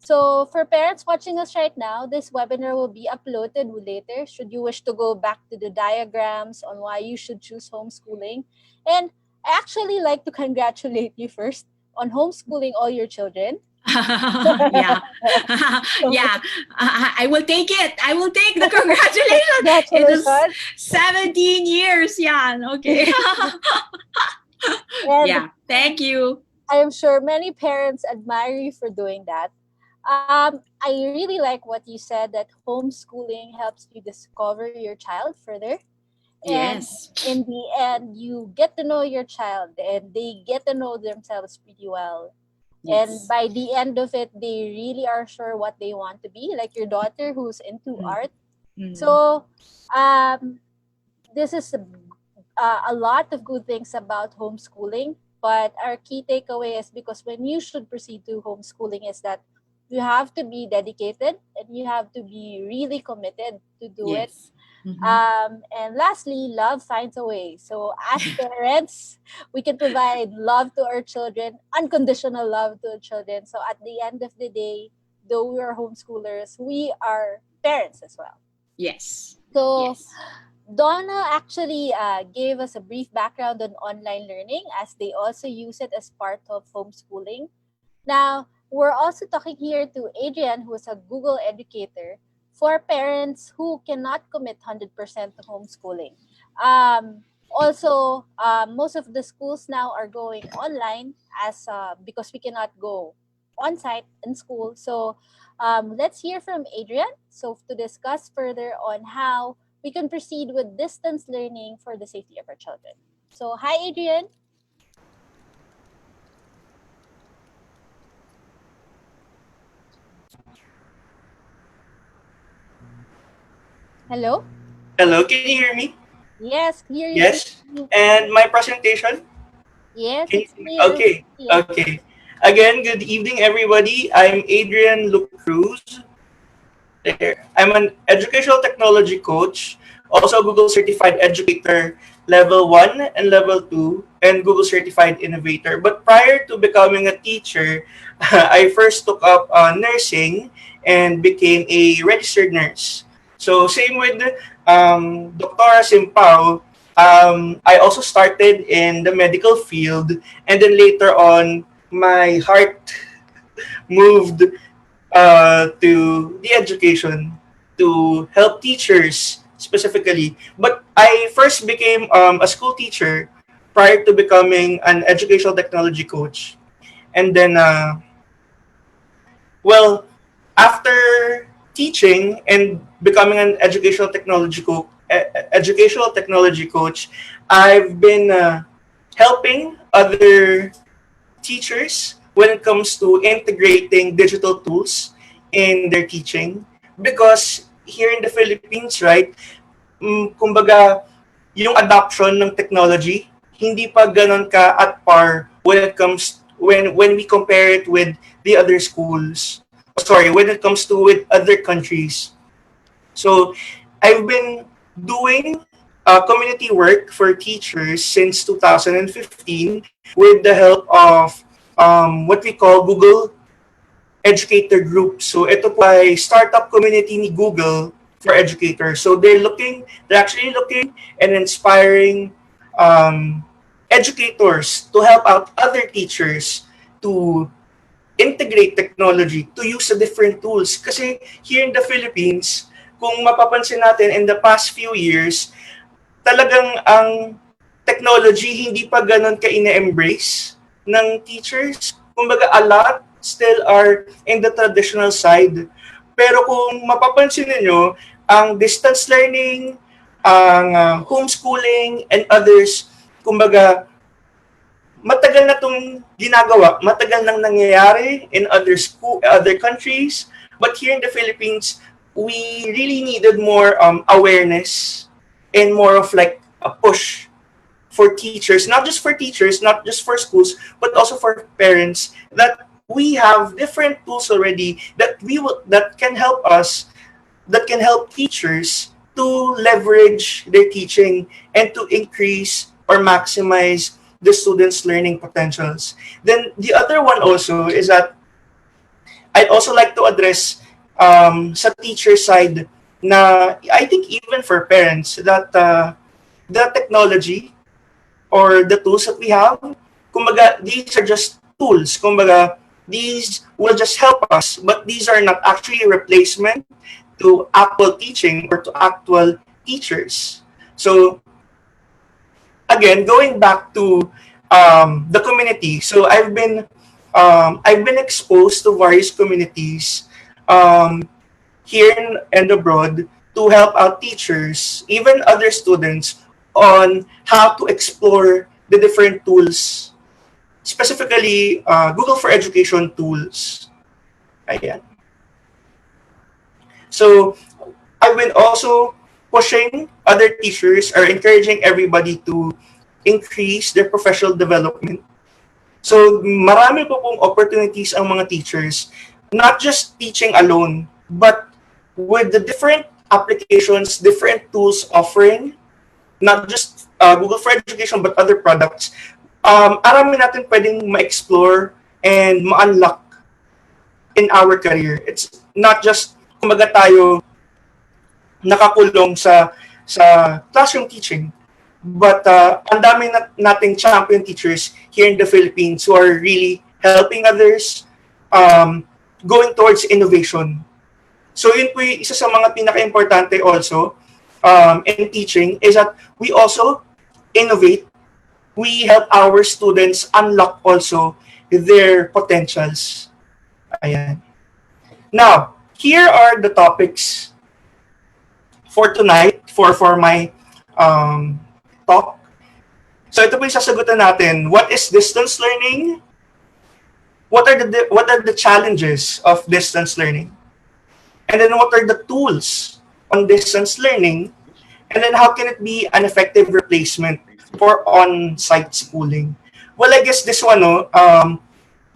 So for parents watching us right now, this webinar will be uploaded later should you wish to go back to the diagrams on why you should choose homeschooling. And I actually like to congratulate you first on homeschooling all your children. Yeah. Yeah. I will take it. I will take the congratulations. Congratulations. It was 17 years. Yeah. Okay. And yeah. Thank you. I am sure many parents admire you for doing that. I really like what you said, that homeschooling helps you discover your child further. And Yes. in the end, you get to know your child and they get to know themselves pretty well. Yes. And by the end of it, they really are sure what they want to be, like your daughter who's into art. So this is a lot of good things about homeschooling. But our key takeaway is, because when you should proceed to homeschooling, is that you have to be dedicated and you have to be really committed to do it. And lastly, love finds a way. So as parents, we can provide love to our children, unconditional love to our children. So at the end of the day, though we are homeschoolers, we are parents as well. Yes. So yes. Donna actually gave us a brief background on online learning, as they also use it as part of homeschooling. Now, we're also talking here to Adrian, who is a Google educator, for parents who cannot commit 100% to homeschooling. Also, most of the schools now are going online because we cannot go on site in school. So let's hear from Adrian. So to discuss further on how we can proceed with distance learning for the safety of our children. So hi, Adrian. Hello? Hello, can you hear me? Yes, clear. Yes. And my presentation? Yes, Can it's you, clear. okay. Yeah. Okay. Again, good evening, everybody. I'm Adrian Luke Cruz. There. I'm an educational technology coach, also Google Certified Educator Level 1 and Level 2, and Google Certified Innovator. But prior to becoming a teacher, I first took up nursing and became a registered nurse. So same with Dr. Simpao, I also started in the medical field, and then later on, my heart moved to the education to help teachers specifically. But I first became a school teacher prior to becoming an educational technology coach. And then, well, after teaching and becoming an educational technology coach, I've been helping other teachers when it comes to integrating digital tools in their teaching, because here in the Philippines, right, kumbaga, yung adoption ng technology hindi pa ganon ka at par when it comes when we compare it with the other schools. sorry, when it comes to with other countries. So I've been doing community work for teachers since 2015 with the help of what we call Google Educator Group. So ito po ay startup community ni Google for educators. So they're actually looking and inspiring educators to help out other teachers to integrate technology, to use the different tools. Kasi here in the Philippines, kung mapapansin natin in the past few years, talagang ang technology hindi pa ganun ka-ine-embrace ng teachers. Kumbaga, a lot still are in the traditional side. Pero kung mapapansin niyo, ang distance learning, ang homeschooling, and others, kumbaga, matagal na itong ginagawa, matagal nang nangyayari in other countries, but here in the Philippines, we really needed more awareness and more of like a push for teachers, not just for teachers, not just for schools, but also for parents, that we have different tools already that can help us, that can help teachers to leverage their teaching and to increase or maximize the students' learning potentials. Then the other one also is that I'd also like to address sa teacher side na I think even for parents that the technology or the tools that we have, kumbaga, these are just tools. Kumbaga, these will just help us, but these are not actually a replacement to actual teaching or to actual teachers. So again, going back to the community. So I've been exposed to various communities here and abroad to help out teachers, even other students, on how to explore the different tools, specifically Google for Education tools. Ayan. So I've been also pushing other teachers or encouraging everybody to increase their professional development. So marami po pong opportunities ang mga teachers, not just teaching alone, but with the different applications, different tools offering, not just Google for Education, but other products. Arami natin pwedeng ma-explore and ma-unlock in our career. It's not just, kumbaga tayo, nakakulong sa classroom teaching. But ang dami nating champion teachers here in the Philippines who are really helping others, going towards innovation. So yun po yung isa sa mga pinaka-importante also in teaching is that we also innovate. We help our students unlock also their potentials. Ayan. Now, here are the topics for tonight, for my talk. So ito po yung sasagutan natin. What is distance learning? What are the challenges of distance learning? And then what are the tools on distance learning? And then how can it be an effective replacement for on-site schooling? Well, I guess this one,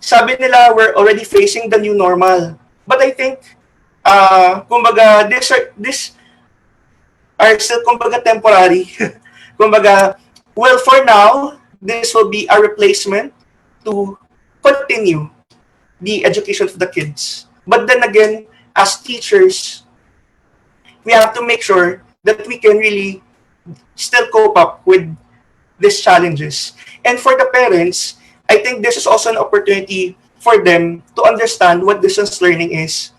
sabi nila we're already facing the new normal. But I think, kumbaga, this are still, kumbaga, temporary. Kumbaga, well, for now, this will be a replacement to continue the education of the kids. But then again, as teachers, we have to make sure that we can really still cope up with these challenges. And for the parents, I think this is also an opportunity for them to understand what distance learning is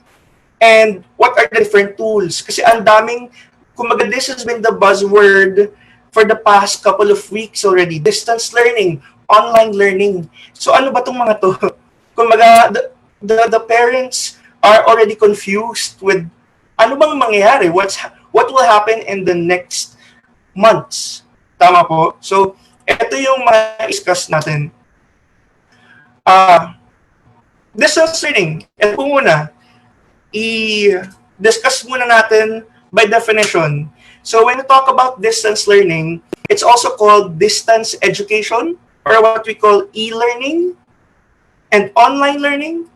and what are the different tools. Kasi ang daming, kumbaga, this has been the buzzword for the past couple of weeks already. Distance learning, online learning. So ano ba itong mga to? Kumbaga, the parents are already confused with ano bang mangyayari? What will happen in the next months? Tama po? So, ito yung mga discuss natin. Distance learning. Ito po muna. I-discuss muna natin by definition. So, when we talk about distance learning, it's also called distance education or what we call e-learning and online learning.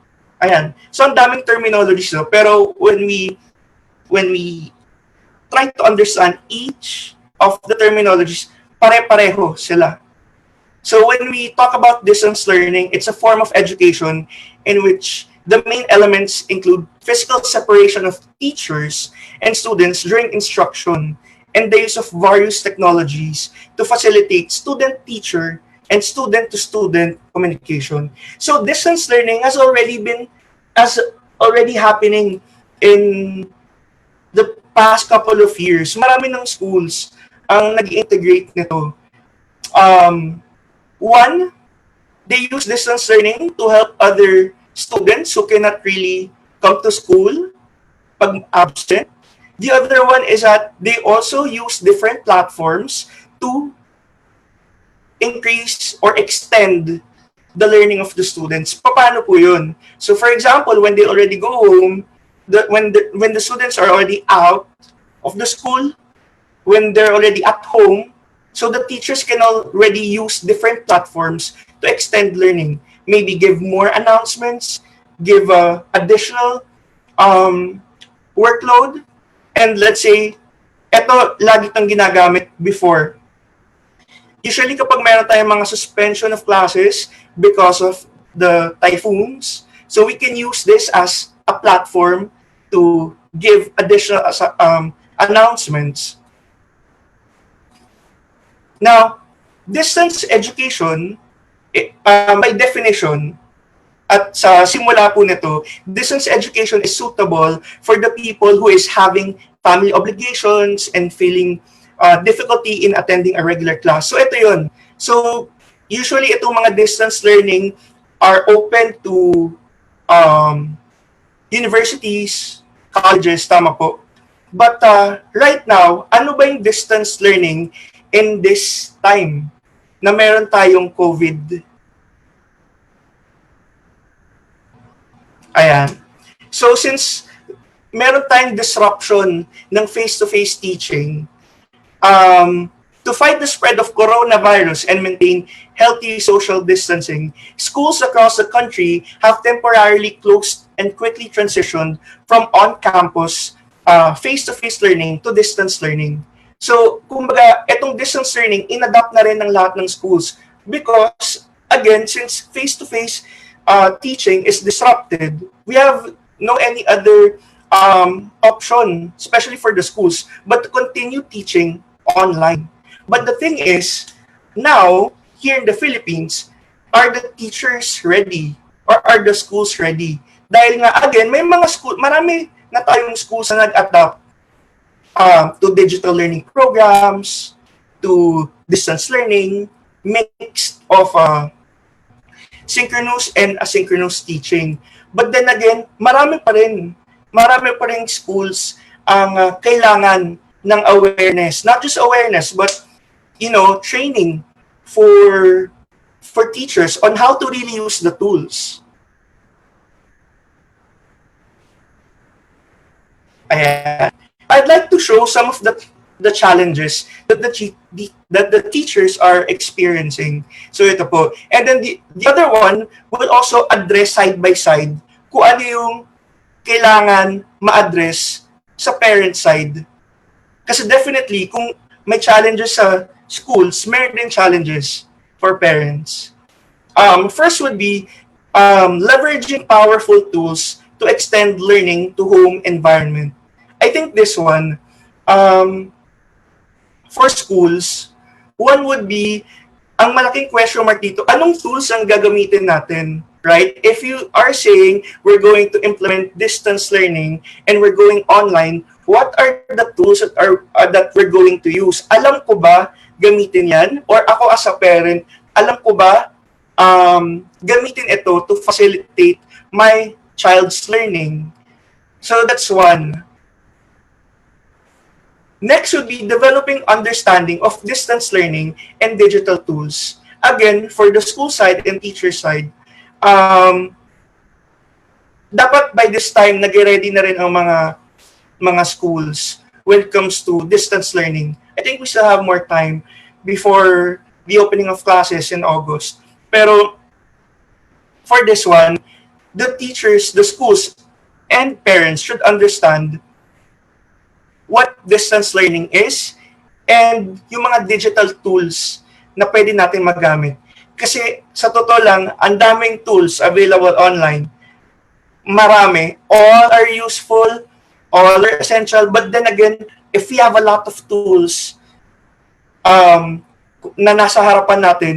Ayan. So, ang daming terminologies, no? Pero when we try to understand each of the terminologies, pare-pareho sila. So when we talk about distance learning, it's a form of education in which the main elements include physical separation of teachers and students during instruction and the use of various technologies to facilitate student-teacher and student-to-student communication. So distance learning has already happening in the past couple of years. Marami ng schools ang nag-integrate nito. One, they use distance learning to help other students who cannot really come to school pag absent. The other one is that they also use different platforms to increase or extend the learning of the students. Paano po yun? So for example, when they already go home, when the students are already out of the school, when they're already at home, so the teachers can already use different platforms to extend learning. Maybe give more announcements, give additional workload, and let's say, eto lagi itong ginagamit before. Usually kapag meron tayong mga suspension of classes because of the typhoons, so we can use this as a platform to give additional announcements. Now, distance education, by definition, at sa simula po nito, distance education is suitable for the people who is having family obligations and feeling difficulty in attending a regular class. So ito yun. So usually itong mga distance learning are open to universities, colleges, tama po. But right now, ano ba yung distance learning in this time na meron tayong COVID? Ayan. So since meron tayong disruption ng face-to-face teaching, to fight the spread of coronavirus and maintain healthy social distancing, schools across the country have temporarily closed and quickly transitioned from on-campus face-to-face learning to distance learning. So, kumbaga, itong distance learning, inadapt na rin ng lahat ng schools because, again, since face-to-face teaching is disrupted, we have no any other option, especially for the schools, but to continue teaching online. But the thing is, now, here in the Philippines, are the teachers ready? Or are the schools ready? Dahil nga, again, may mga school, marami na tayong schools na nag-adapt to digital learning programs, to distance learning, mixed of synchronous and asynchronous teaching. But then again, marami pa rin schools ang kailangan ng awareness. Not just awareness, but, training for teachers on how to really use the tools. Ayan. I'd like to show some of the challenges that the teachers are experiencing. So ito po. And then the other one will also address side by side kung ano yung kailangan ma-address sa parent side. Kasi definitely, kung may challenges sa schools, meron din challenges for parents. First would be leveraging powerful tools to extend learning to home environment. I think this one, for schools, one would be, ang malaking question mark dito, anong tools ang gagamitin natin, right? If you are saying we're going to implement distance learning and we're going online, what are the tools that we're going to use? Alam ko ba gamitin yan? Or ako as a parent, alam ko ba gamitin ito to facilitate my child's learning? So that's one. Next would be developing understanding of distance learning and digital tools. Again, for the school side and teacher side, dapat by this time, nag-ready na rin ang mga schools when it comes to distance learning. I think we still have more time before the opening of classes in August. Pero for this one, the teachers, the schools, and parents should understand what distance learning is and yung mga digital tools na pwede natin magamit. Kasi sa totoo lang, ang daming tools available online. Marami. All are useful, all are essential, but then again, if we have a lot of tools na nasa harapan natin,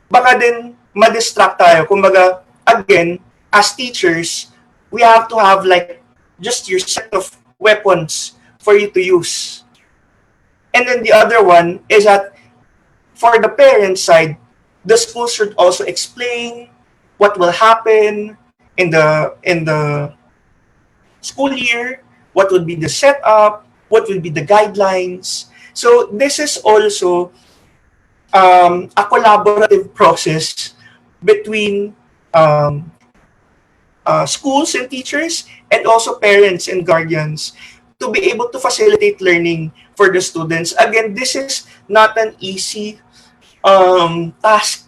baka din ma-distract tayo. Kumbaga, again, as teachers, we have to have like just your set of weapons for you to use. And then the other one is that for the parent side, the school should also explain what will happen in the school year, what would be the setup, what will be the guidelines. So this is also a collaborative process between schools and teachers and also parents and guardians to be able to facilitate learning for the students. Again, this is not an easy task.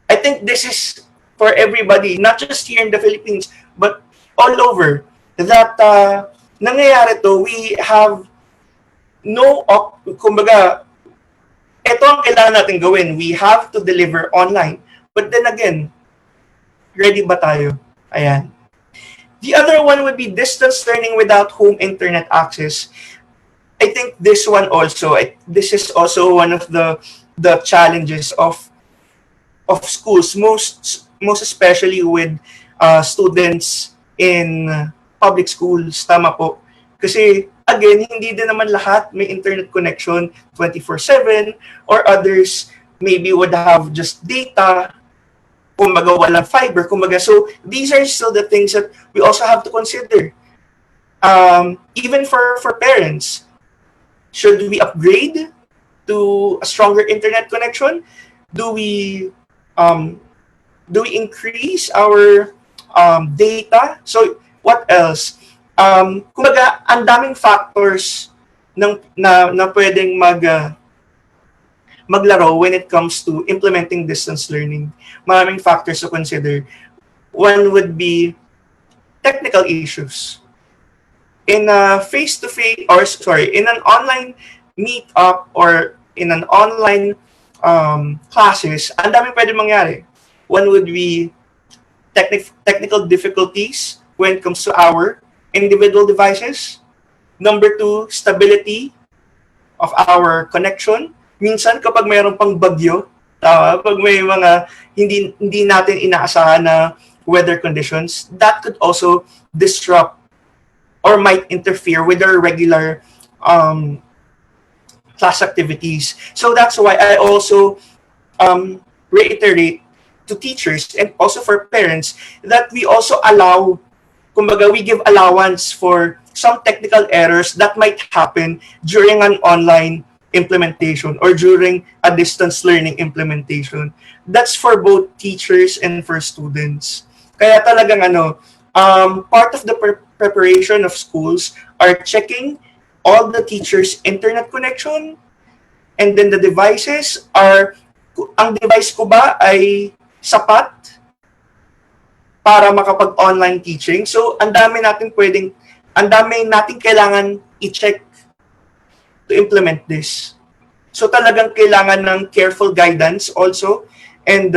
I think this is for everybody, not just here in the Philippines, but all over. That nangyayari to, we have kumbaga, ito ang kailangan natin gawin. We have to deliver online. But then again, ready ba tayo? Ayan. The other one would be distance learning without home internet access. I think this one also, this is also one of the challenges of schools, most especially with students in public schools. Tama po. Kasi again, hindi din naman lahat may internet connection 24/7, or others maybe would have just data, kumbaga walang fiber, kumbaga. So these are still the things that we also have to consider. Even for parents, should we upgrade to a stronger internet connection? Do we increase our data? So what else? Kumbaga, ang daming factors na pwedeng maglaro when it comes to implementing distance learning. Maraming factors to consider. One would be technical issues. In a face-to-face, in an online meet-up or in an online classes, ang daming pwede mangyari. One would be technical difficulties when it comes to our individual devices. Number two, stability of our connection. Minsan kapag mayroon pang bagyo, pag may mga hindi natin inaasahan na weather conditions, that could also disrupt or might interfere with our regular class activities. So that's why I also reiterate to teachers and also for parents that we also allow, kumbaga, we give allowance for some technical errors that might happen during an online implementation or during a distance learning implementation. That's for both teachers and for students. Kaya talagang part of the preparation of schools are checking all the teachers' internet connection, and then the devices are, ang device ko ba ay sapat para makapag-online teaching? So, ang dami natin kailangan i-check to implement this. So, talagang kailangan ng careful guidance also, and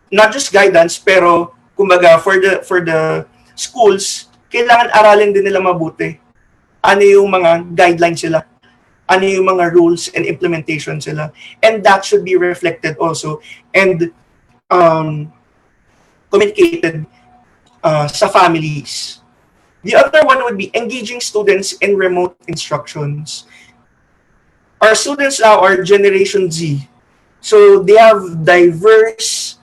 not just guidance, pero kumbaga for the schools, kailangan aralin din nila mabuti. Ano yung mga guidelines sila? Ano yung mga rules and implementation sila? And that should be reflected also and communicated sa families. The other one would be engaging students in remote instructions. Our students now are Generation Z. So they have diverse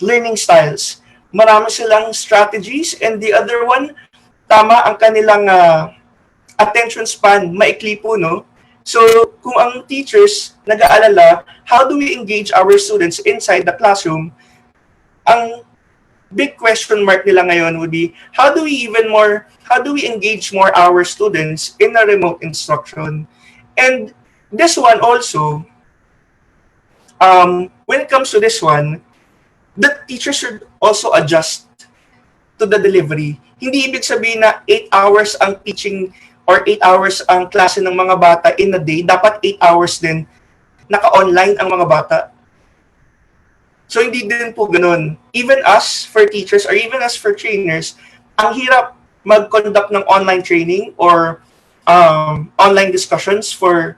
learning styles. Marami silang strategies, and the other one, tama, ang kanilang attention span, maikli po, no? So, kung ang teachers nag-aalala, how do we engage our students inside the classroom? Ang big question mark nila ngayon would be, how do we engage more our students in a remote instruction? And this one also, when it comes to this one, the teacher should also adjust to the delivery. Hindi ibig sabihin na 8 hours ang teaching or 8 hours ang klase ng mga bata in a day. Dapat 8 hours din naka-online ang mga bata. So, hindi din po ganun. Even us, for teachers, or even us, for trainers, ang hirap mag-conduct ng online training or online discussions for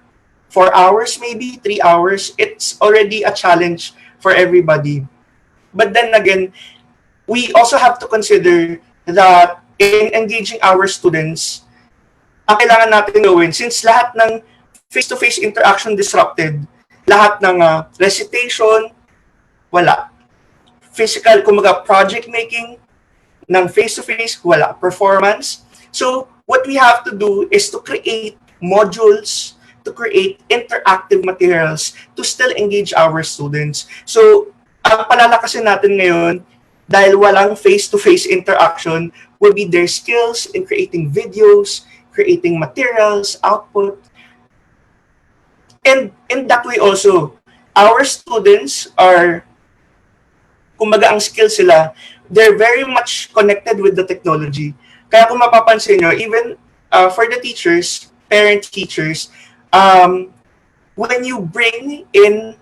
4 hours, maybe 3 hours. It's already a challenge for everybody. But then again, we also have to consider that in engaging our students, ang kailangan natin gawin, since lahat ng face-to-face interaction disrupted, lahat ng recitation, wala. Physical, kumaga project making, ng face-to-face, wala. Performance. So, what we have to do is to create modules, to create interactive materials to still engage our students. So, ang palalakasin natin ngayon, dahil walang face-to-face interaction, will be their skills in creating videos, creating materials, output. And in that way also, our students are, kumbaga ang skills sila, they're very much connected with the technology. Kaya kung mapapansin nyo, even for the teachers, parent teachers, when you bring in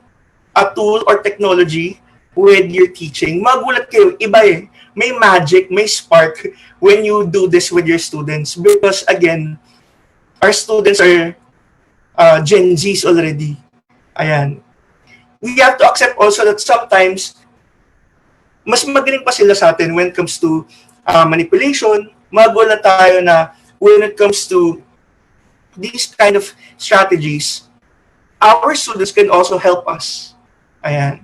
a tool or technology with your teaching, magulat kayo, iba eh. May magic, may spark when you do this with your students. Because again, our students are Gen Zs already. Ayan. We have to accept also that sometimes, mas magaling pa sila sa atin when it comes to manipulation. Magulat tayo na when it comes to these kind of strategies, our students can also help us. Ayan.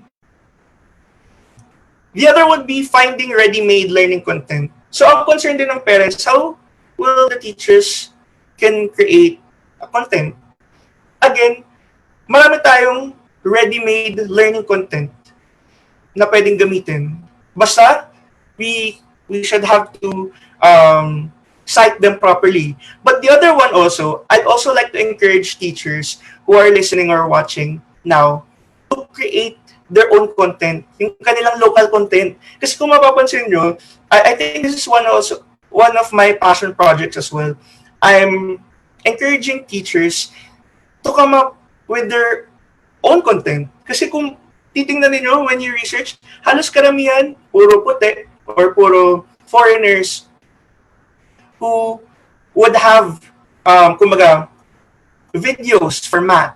The other would be finding ready-made learning content. So, ang concern din ng parents, how will the teachers can create a content? Again, marami tayong ready-made learning content na pwedeng gamitin. Basta, we should have to cite them properly. But the other one also, I'd also like to encourage teachers who are listening or watching now to create their own content, yung kanilang local content. Kasi kung mapapansin nyo, I think this is one of my passion projects as well. I'm encouraging teachers to come up with their own content. Kasi kung titingnan niyo when you research, halos karamihan, puro puti or puro foreigners who would have, kumbaga, videos for math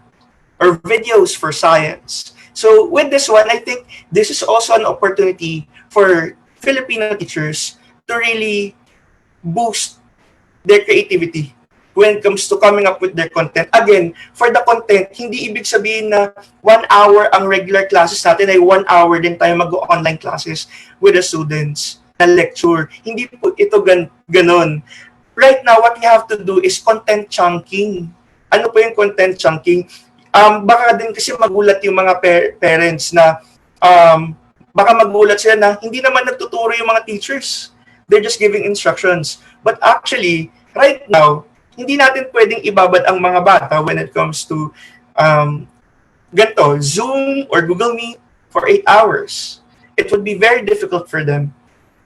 or videos for science. So with this one, I think this is also an opportunity for Filipino teachers to really boost their creativity when it comes to coming up with their content. Again, for the content, hindi ibig sabihin na 1 hour ang regular classes natin ay 1 hour din tayo mag-online classes with the students na lecture. Hindi po ito ganon. Right now, what we have to do is content chunking. Ano po yung content chunking? Baka din kasi magulat yung mga parents na baka magulat sila na hindi naman nagtuturo yung mga teachers. They're just giving instructions. But actually, right now, hindi natin pwedeng ibabad ang mga bata when it comes to ganito, Zoom or Google Meet for 8 hours. It would be very difficult for them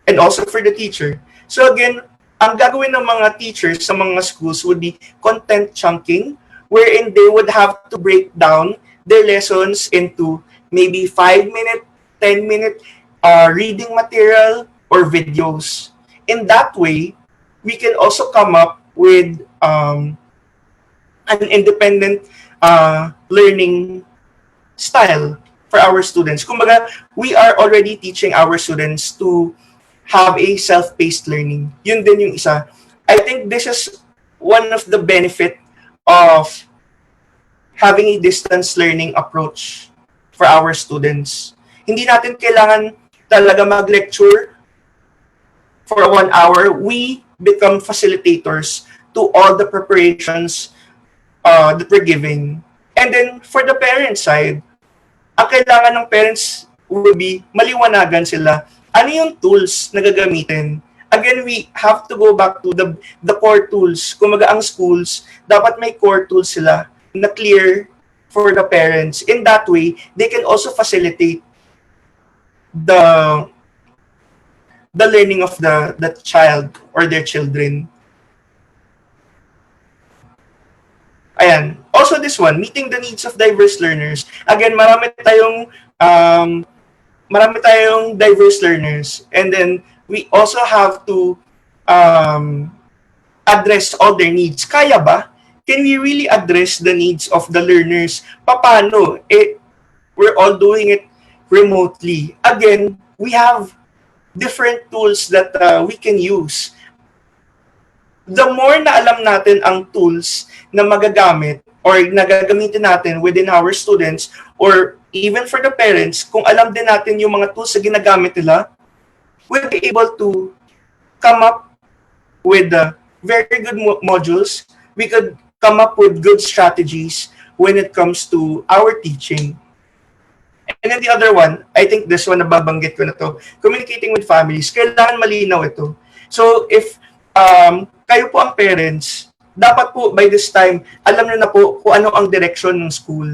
and also for the teacher. So again, ang gagawin ng mga teachers sa mga schools would be content chunking, wherein they would have to break down their lessons into maybe 5-minute, 10-minute reading material or videos. In that way, we can also come up with an independent learning style for our students. Kumbaga, we are already teaching our students to have a self-paced learning. Yun din yung isa. I think this is one of the benefit of having a distance learning approach for our students. Hindi natin kailangan talaga mag-lecture for 1 hour. We become facilitators to all the preparations that we're giving. And then, for the parent side, ang kailangan ng parents will be maliwanagan sila. Ano yung tools na gagamitin? Again, we have to go back to the core tools. Kumaga ang schools, dapat may core tools sila na clear for the parents. In that way, they can also facilitate the learning of the child or their children. Ayan. Also this one, meeting the needs of diverse learners. Again, marami tayong diverse learners, and then we also have to um, address all their needs. Kaya ba? Can we really address the needs of the learners? Paano? We're all doing it remotely. Again, we have different tools that we can use. The more na alam natin ang tools na magagamit or nagagamitin natin within our students or even for the parents, kung alam din natin yung mga tools na ginagamit nila, we'll be able to come up with very good modules. We could come up with good strategies when it comes to our teaching. And then the other one, I think this one nababanggit ko na to, communicating with families, kailangan malinaw ito. So if kayo po ang parents, dapat po by this time, alam nyo na po kung ano ang direction ng school,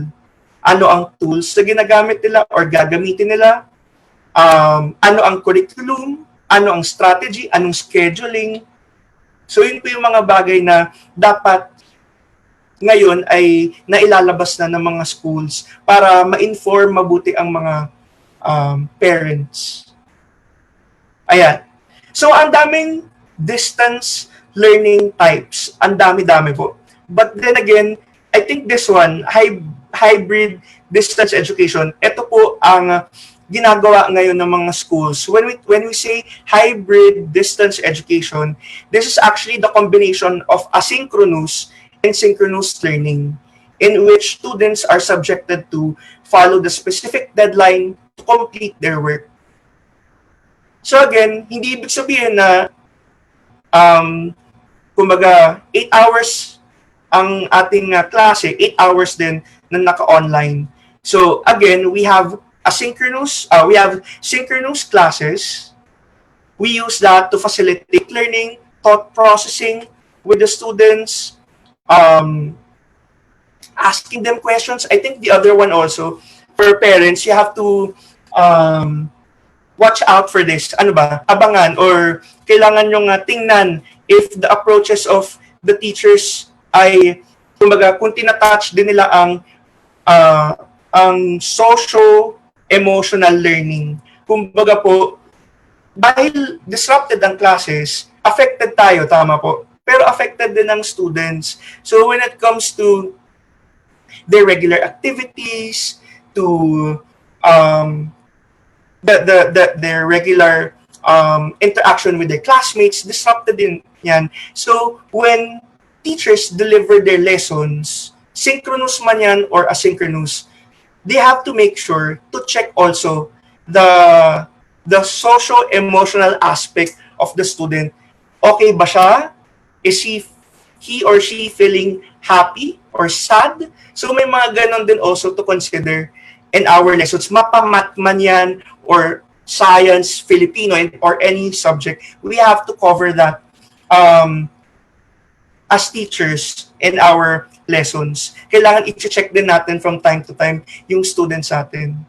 ano ang tools na ginagamit nila or gagamitin nila, ano ang curriculum, ano ang strategy, anong scheduling. So yun po yung mga bagay na dapat ngayon ay nailalabas na ng mga schools para ma-inform mabuti ang mga parents. Ayan. So ang daming distance learning types. Ang dami-dami po. But then again, I think this one, hybrid distance education, ito po ang ginagawa ngayon ng mga schools. When we say hybrid distance education, this is actually the combination of asynchronous and synchronous learning, in which students are subjected to follow the specific deadline to complete their work. So again, hindi ibig sabihin na kumbaga 8 hours ang ating klase, 8 hours din na naka-online. So again, we have synchronous classes. We use that to facilitate learning, thought processing with the students, asking them questions. I think the other one also, for parents, you have to watch out for this. Ano ba? Abangan or kailangan yung tingnan if the approaches of the teachers ay, kumbaga, kung tinatouch din nila ang socio-emotional learning. Kumbaga po, dahil disrupted ang classes, affected tayo, tama po. Pero affected din ng students. So when it comes to their regular activities, to their regular interaction with their classmates, disrupted din yan. So when teachers deliver their lessons, synchronous man yan or asynchronous, they have to make sure to check also the socio-emotional aspect of the student. Okay ba siya? Is he or she feeling happy or sad? So may mga ganon din also to consider in our lessons. Mapamat man yan or science, Filipino, or any subject. We have to cover that as teachers in our lessons. Kailangan i-check din natin from time to time yung students natin.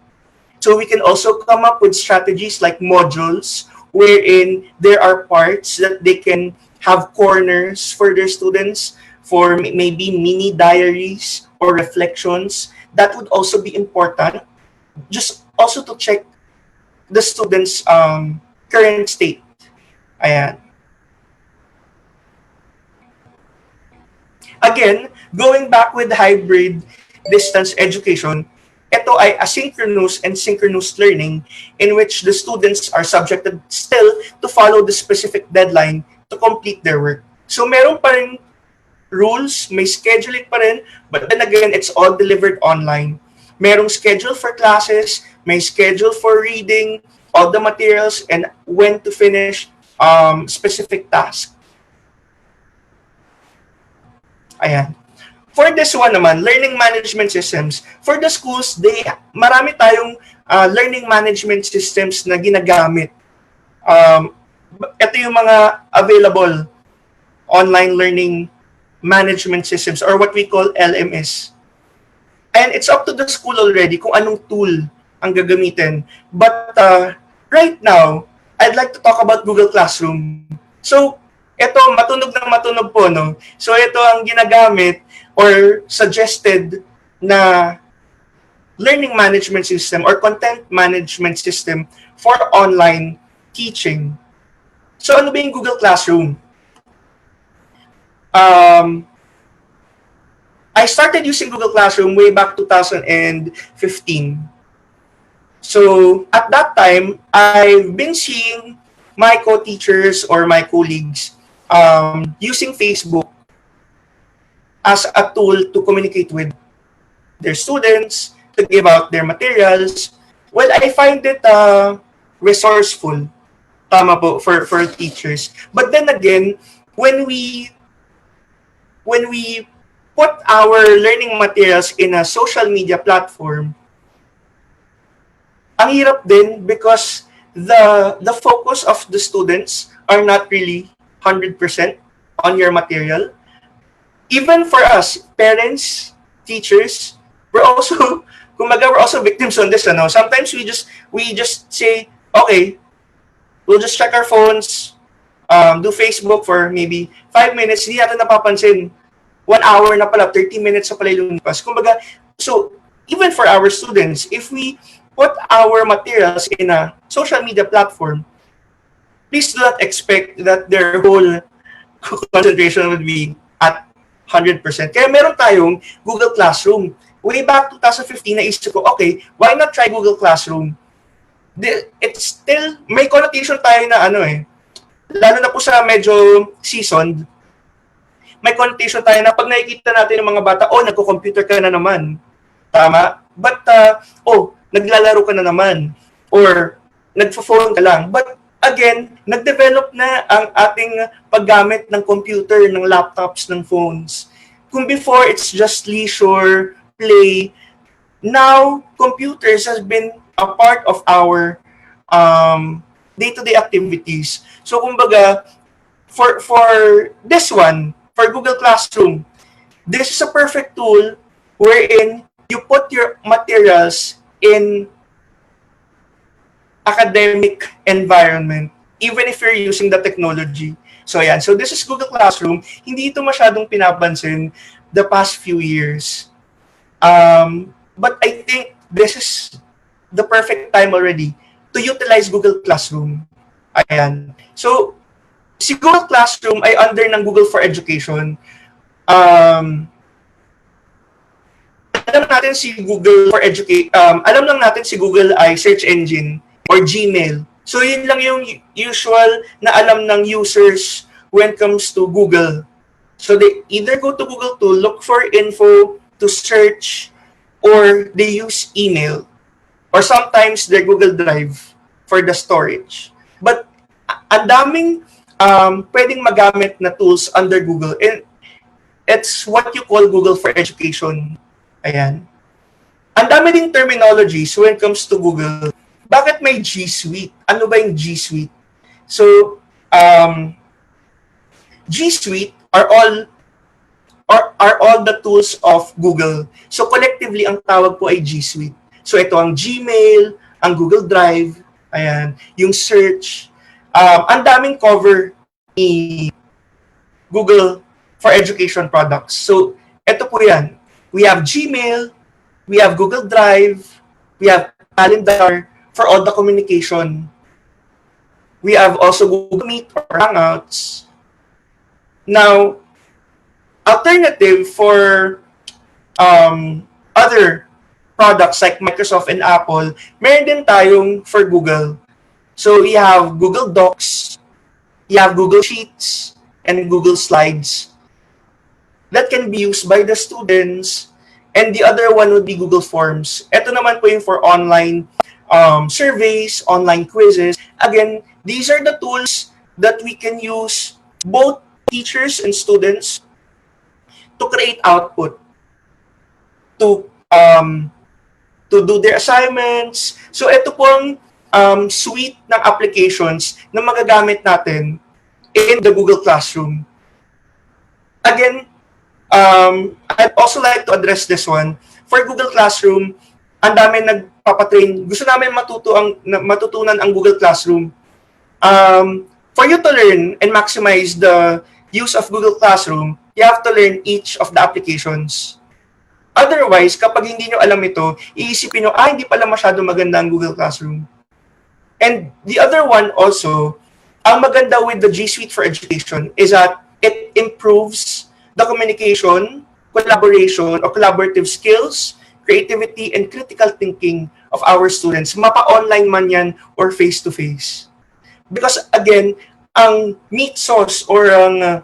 So we can also come up with strategies like modules wherein there are parts that they can have corners for their students for maybe mini diaries or reflections. That would also be important. Just also to check the students' current state. Ayan. Again, going back with hybrid distance education, ito ay asynchronous and synchronous learning in which the students are subjected still to follow the specific deadline to complete their work. So meron pa rin rules, may scheduling pa rin, but then again, it's all delivered online. Merong schedule for classes, may schedule for reading all the materials and when to finish specific tasks. Ayan. For this one naman, learning management systems. For the schools, marami tayong learning management systems na ginagamit. Ito yung mga available online learning management systems or what we call LMS. And it's up to the school already kung anong tool ang gagamitin. But right now, I'd like to talk about Google Classroom. So, ito, matunog po, no? So, ito ang ginagamit or suggested na learning management system or content management system for online teaching. So, ano ba yung Google Classroom? I started using Google Classroom way back 2015. So, at that time, I've been seeing my co-teachers or my colleagues using Facebook as a tool to communicate with their students, to give out their materials. Well, I find it resourceful, tama po, for teachers. But then again, when we put our learning materials in a social media platform, ang hirap din because the focus of the students are not really 100% on your material. Even for us, parents, teachers, we're also victims on this. Ano? Sometimes we just say, okay, we'll just check our phones, do Facebook for maybe 5 minutes, hindi natin napapansin. 1 hour na pala, 30 minutes na pala lumipas. Kumbaga, so even for our students, if we put our materials in a social media platform, please do not expect that their whole concentration would be at 100%. Kaya meron tayong Google Classroom. Way back 2015, naisip ko, okay, why not try Google Classroom? It's still, may connotation tayo na lalo na po sa medyo seasoned, may connotation tayo na pag nakikita natin ng mga bata, nagko-computer ka na naman. Tama? But, naglalaro ka na naman. Or, nagpo-phone ka lang. But, again, nag-develop na ang ating paggamit ng computer, ng laptops, ng phones. Kung before, it's just leisure, play. Now, computers has been a part of our day-to-day activities. So, kumbaga, for this one, for Google Classroom, this is a perfect tool wherein you put your materials in academic environment, even if you're using the technology. So, yan. So, this is Google Classroom. Hindi ito masyadong pinapansin the past few years. But I think this is the perfect time already to utilize Google Classroom. Ayan. So, si Google Classroom ay under ng Google for Education. Alam natin si Google for Education, alam lang natin si Google ay search engine or Gmail. So, yun lang yung usual na alam ng users when it comes to Google. So, they either go to Google to look for info, to search, or they use email. Or sometimes their Google Drive for the storage. But, ang daming pwedeng magamit na tools under Google. And it's what you call Google for Education. Ayan. Ang dami ding terminologies when it comes to Google. Bakit may G Suite? Ano ba yung G Suite? So, G Suite are all the tools of Google. So, collectively, ang tawag po ay G Suite. So, ito ang Gmail, ang Google Drive, ayan, yung search. Ang daming cover ni Google for Education products. So, ito po yan. We have Gmail, we have Google Drive, we have Calendar for all the communication. We have also Google Meet or Hangouts. Now, alternative for other products like Microsoft and Apple, meron din tayong for Google. So, we have Google Docs, you have Google Sheets, and Google Slides. That can be used by the students, and the other one would be Google Forms. Ito naman po yung for online surveys, online quizzes. Again, these are the tools that we can use, both teachers and students, to create output, to do their assignments. So ito pong suite ng applications na magagamit natin in the Google Classroom. Again, I'd also like to address this one. For Google Classroom, ang dami magpapatrain. Gusto namin matutunan ang Google Classroom. For you to learn and maximize the use of Google Classroom, you have to learn each of the applications. Otherwise, kapag hindi nyo alam ito, iisipin nyo, hindi pala masyado maganda ang Google Classroom. And the other one also, ang maganda with the G Suite for Education is that it improves the communication, collaboration, or collaborative skills, creativity, and critical thinking of our students. Mapa-online man yan or face-to-face. Because again, ang meat sauce or ang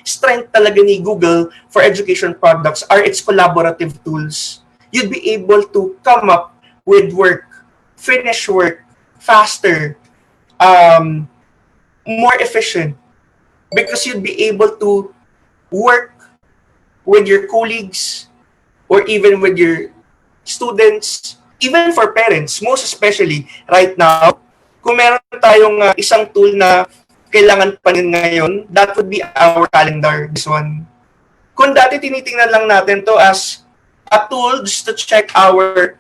strength talaga ni Google for education products are its collaborative tools. You'd be able to come up with work, finish work faster, more efficient, because you'd be able to work with your colleagues or even with your students, even for parents, most especially right now. Kung meron tayong isang tool na kailangan pa ngayon, that would be our calendar, this one. Kung dati tinitingnan lang natin to as a tool just to check our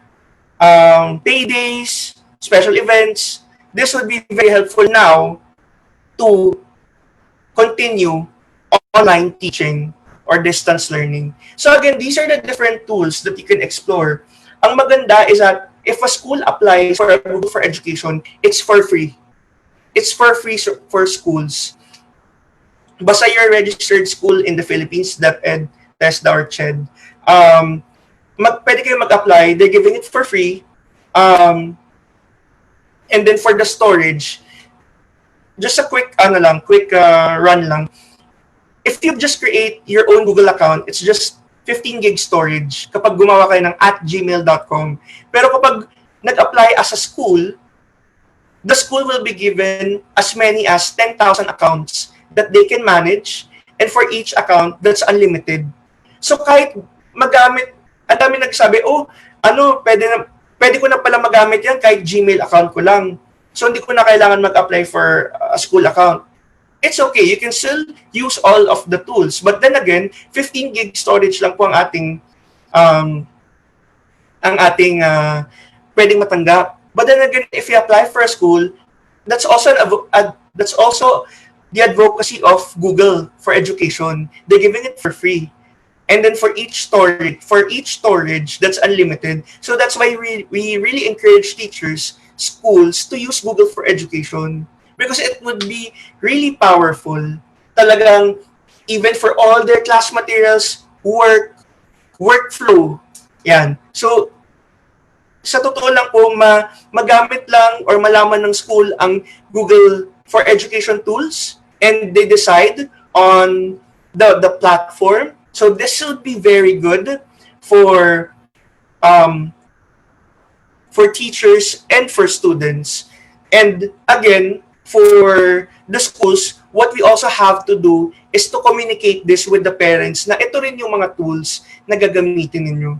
paydays, special events, this would be very helpful now to continue online teaching or distance learning. So again, these are the different tools that you can explore. Ang maganda is that if a school applies for a Google for Education, it's for free. It's for free for schools. Basta you're a registered school in the Philippines, DepEd, TESDA, or CHED. Pwede kayo mag-apply. They're giving it for free. And then for the storage, just a quick run lang. If you just create your own Google account, it's just 15 gig storage kapag gumawa kayo ng @gmail.com. Pero kapag nag-apply as a school, the school will be given as many as 10,000 accounts that they can manage, and for each account, that's unlimited. So kahit magamit, ang dami nagsabi, pwede ko na pala magamit yan kahit Gmail account ko lang. So hindi ko na kailangan mag-apply for a school account. It's okay, you can still use all of the tools. But then again, 15 gig storage lang po ang ating pwedeng matanggap. But then again, if you apply for a school, that's also the advocacy of Google for Education. They're giving it for free. And then for each storage, that's unlimited. So that's why we really encourage teachers, schools, to use Google for Education. Because it would be really powerful. Talagang, even for all their class materials, workflow. Yan. So, sa totoo lang po, magamit lang or malaman ng school ang Google for Education tools, and they decide on the platform. So this would be very good for teachers and for students. And again, for the schools, what we also have to do is to communicate this with the parents na ito rin yung mga tools na gagamitin ninyo.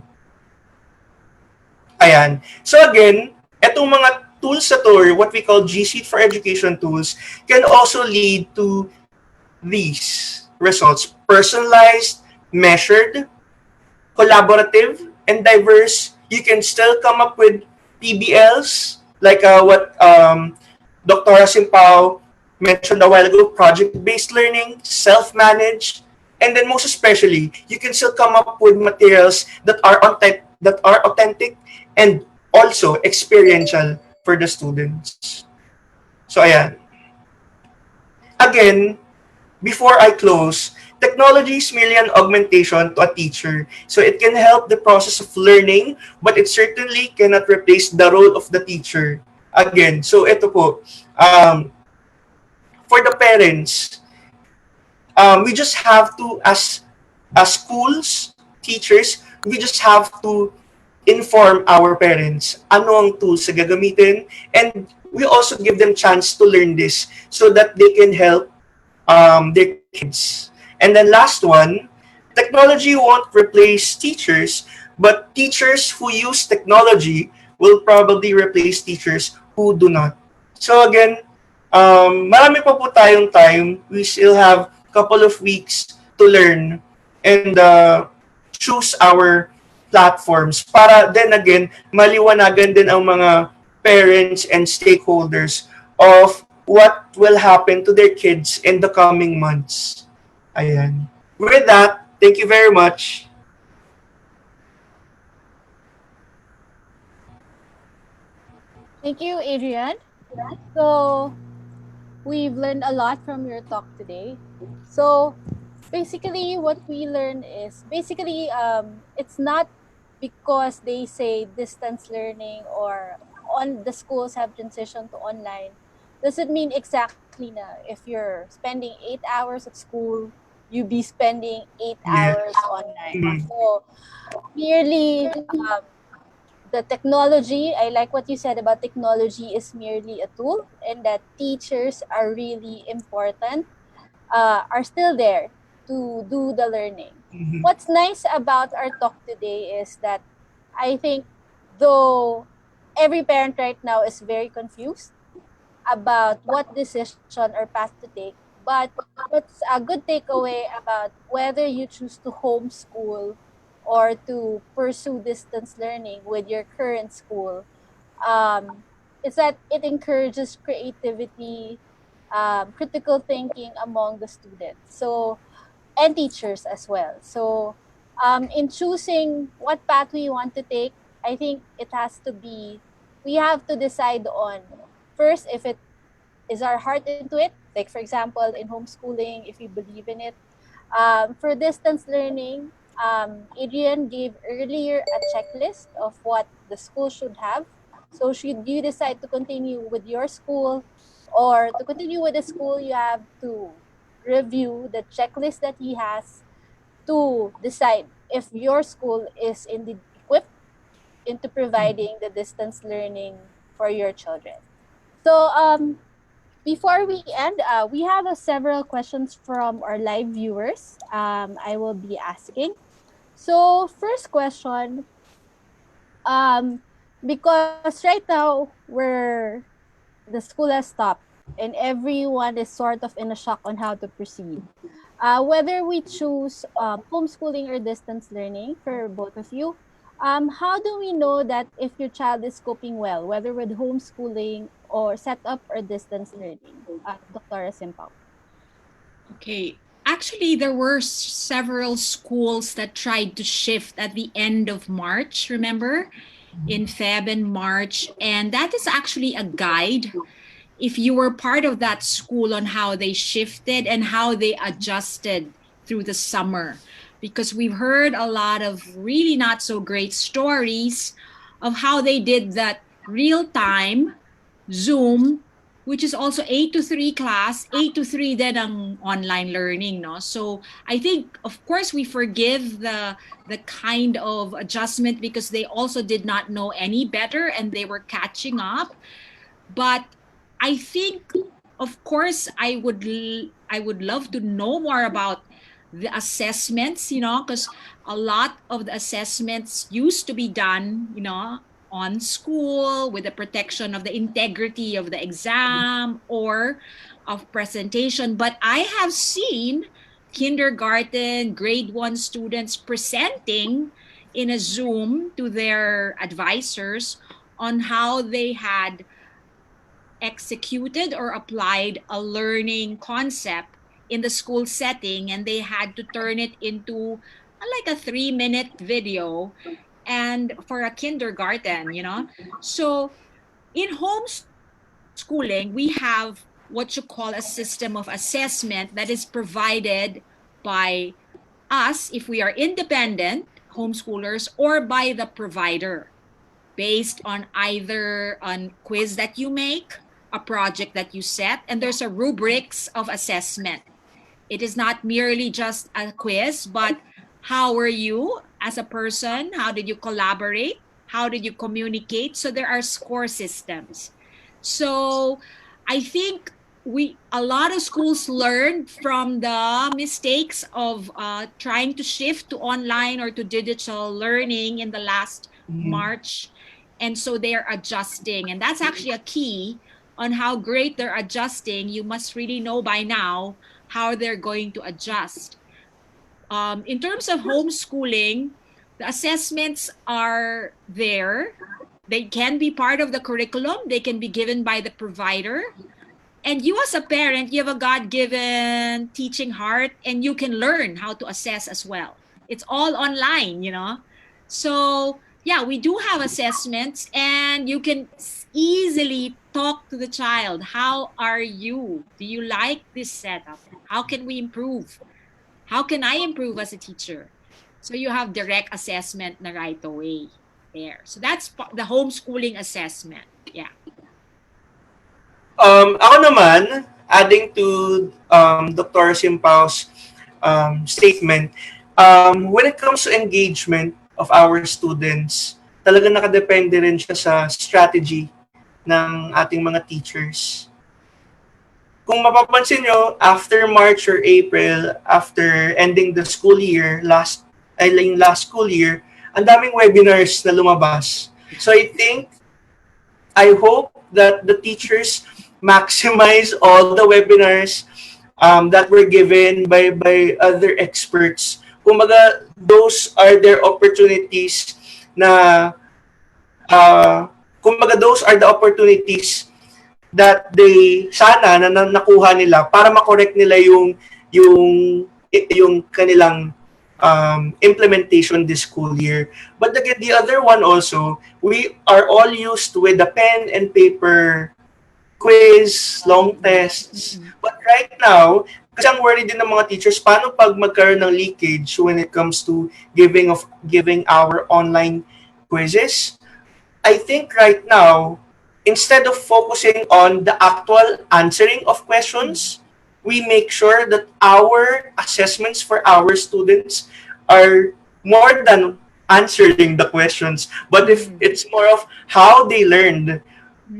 Ayan. So again, etong mga tools na to, or what we call G Suite for Education tools, can also lead to these results: personalized, measured, collaborative, and diverse. You can still come up with PBLs, like what Dr. Simpao mentioned a while ago, project-based learning, self-managed, and then most especially, you can still come up with materials that are authentic and also experiential for the students. So ayan. Again, before I close, technology is merely an augmentation to a teacher. So it can help the process of learning, but it certainly cannot replace the role of the teacher. Again, so ito po, for the parents, we just have to, as schools, teachers, we just have to inform our parents ano ang tools na gagamitin, and we also give them chance to learn this so that they can help their kids. And then last one, technology won't replace teachers, but teachers who use technology will probably replace teachers who do not. So again, marami pa po tayong time. We still have a couple of weeks to learn and choose our platforms para then again maliwanagan din ang mga parents and stakeholders of what will happen to their kids in the coming months. Ayan. With that, thank you very much. Thank you, Adrian. So, we've learned a lot from your talk today. So, basically, what we learn is basically it's not because they say distance learning or on the schools have transitioned to online doesn't mean exactly na if you're spending 8 hours at school, you be spending eight Yeah. hours online. Mhm. So, merely the technology, I like what you said about technology is merely a tool and that teachers are really important, are still there to do the learning. Mhm. What's nice about our talk today is that I think though every parent right now is very confused about what decision or path to take, but what's a good takeaway about whether you choose to homeschool or to pursue distance learning with your current school, um, is that it encourages creativity, critical thinking among the students. So and teachers as well. So, in choosing what path we want to take, I think it has to be, we have to decide on first if it is our heart into it. Like, for example, in homeschooling, if you believe in it. For distance learning, Adrian gave earlier a checklist of what the school should have. So, should you decide to continue with your school or to continue with the school, you have to review the checklist that he has to decide if your school is indeed equipped into providing the distance learning for your children. So, before we end, we have several questions from our live viewers. I will be asking. So, first question, um, because right now the school has stopped and everyone is sort of in a shock on how to proceed. Whether we choose homeschooling or distance learning for both of you, how do we know that if your child is coping well, whether with homeschooling or setup or distance learning? Dr. Simpao. Okay. Actually, there were several schools that tried to shift at the end of March, remember? In Feb and March. And that is actually a guide if you were part of that school on how they shifted and how they adjusted through the summer. Because we've heard a lot of really not so great stories of how they did that real time Zoom, which is also 8 to 3 class, 8 to 3 then ang online learning, no? So I think, of course, we forgive the kind of adjustment because they also did not know any better and they were catching up. But I think, of course, I would love to know more about the assessments, because a lot of the assessments used to be done, on school with the protection of the integrity of the exam or of presentation. But I have seen kindergarten, grade one students presenting in a Zoom to their advisors on how they had executed or applied a learning concept in the school setting and they had to turn it into like a 3-minute video and for a kindergarten, so in homeschooling we have what you call a system of assessment that is provided by us if we are independent homeschoolers or by the provider based on either on quiz that you make, a project that you set, and there's a rubrics of assessment. It is not merely just a quiz, but how were you as a person? How did you collaborate? How did you communicate? So there are score systems. So I think we a lot of schools learned from the mistakes of trying to shift to online or to digital learning in the last Mhm. March, and so they're adjusting, and that's actually a key on how great they're adjusting. You must really know by now how they're going to adjust. In terms of homeschooling, The assessments are there. They can be part of the curriculum. They can be given by the provider. And you as a parent, you have a God-given teaching heart, and you can learn how to assess as well. It's all online, you know. So yeah, we do have assessments, and you can easily talk to the child. How are you? Do you like this setup? How can we improve? How can I improve as a teacher? So you have direct assessment na right away there. So that's the homeschooling assessment. Yeah. Ako naman, adding to Dr. Simpao's statement, when it comes to engagement of our students, talaga nakadepende rin siya sa strategy ng ating mga teachers. Kung mapapansin nyo, after March or April, after ending the school year, last school year, ang daming webinars na lumabas. So I hope that the teachers maximize all the webinars that were given by other experts. Kumbaga, those are their opportunities na kumbaga, those are the opportunities that they sana na nakuha nila para ma-correct nila yung kanilang implementation this school year. But again, the other one also, we are all used with the pen and paper quiz, long tests. But right now, kasi ang worried din ng mga teachers, paano pag magkaroon ng leakage when it comes to giving our online quizzes? I think right now, instead of focusing on the actual answering of questions, we make sure that our assessments for our students are more than answering the questions, but if it's more of how they learned,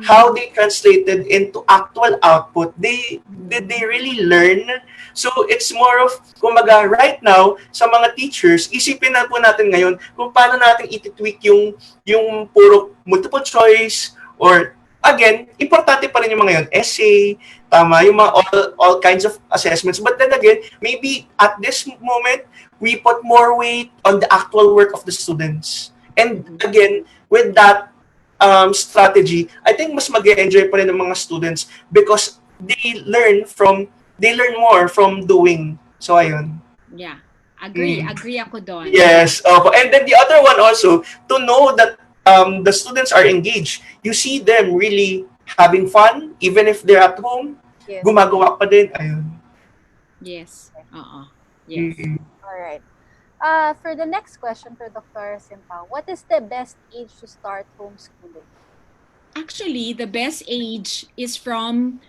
how they translated into actual output. Did they really learn? So it's more of, kumaga, right now, sa mga teachers, isipin na po natin ngayon kung paano natin ititweak yung puro multiple choice, or again, importante pa rin yung mga yun, essay, tama, yung mga all kinds of assessments. But then again, maybe at this moment, we put more weight on the actual work of the students. And again, with that strategy, I think mas mag-enjoy pa rin ng mga students because they learn more from doing. So, ayun. Yeah. Agree ako doon. Yes. And then the other one also, to know that the students are engaged. You see them really having fun, even if they're at home. Yes. Gumagawa pa din. Ayun. Yes. Yes. All right. For the next question for Dr. Simpao, what is the best age to start homeschooling? Actually, the best age is from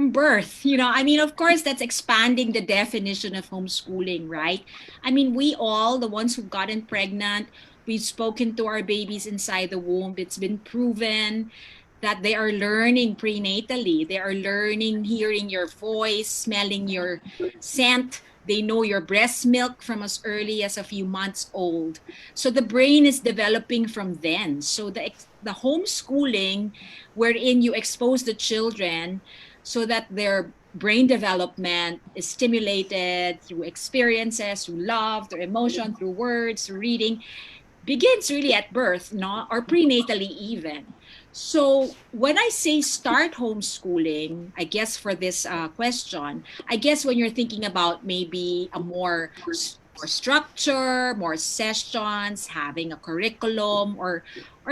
birth. You know, I mean, of course, that's expanding the definition of homeschooling, right? I mean, we all, the ones who've gotten pregnant, we've spoken to our babies inside the womb. It's been proven that they are learning prenatally. They are learning, hearing your voice, smelling your scent. They know your breast milk from as early as a few months old. So the brain is developing from then. So the homeschooling, wherein you expose the children so that their brain development is stimulated through experiences, through love, through emotion, through words, through reading, begins really at birth, no? Or prenatally even. So when I say start homeschooling, I guess for this question, I guess when you're thinking about maybe a more structure, more sessions, having a curriculum, or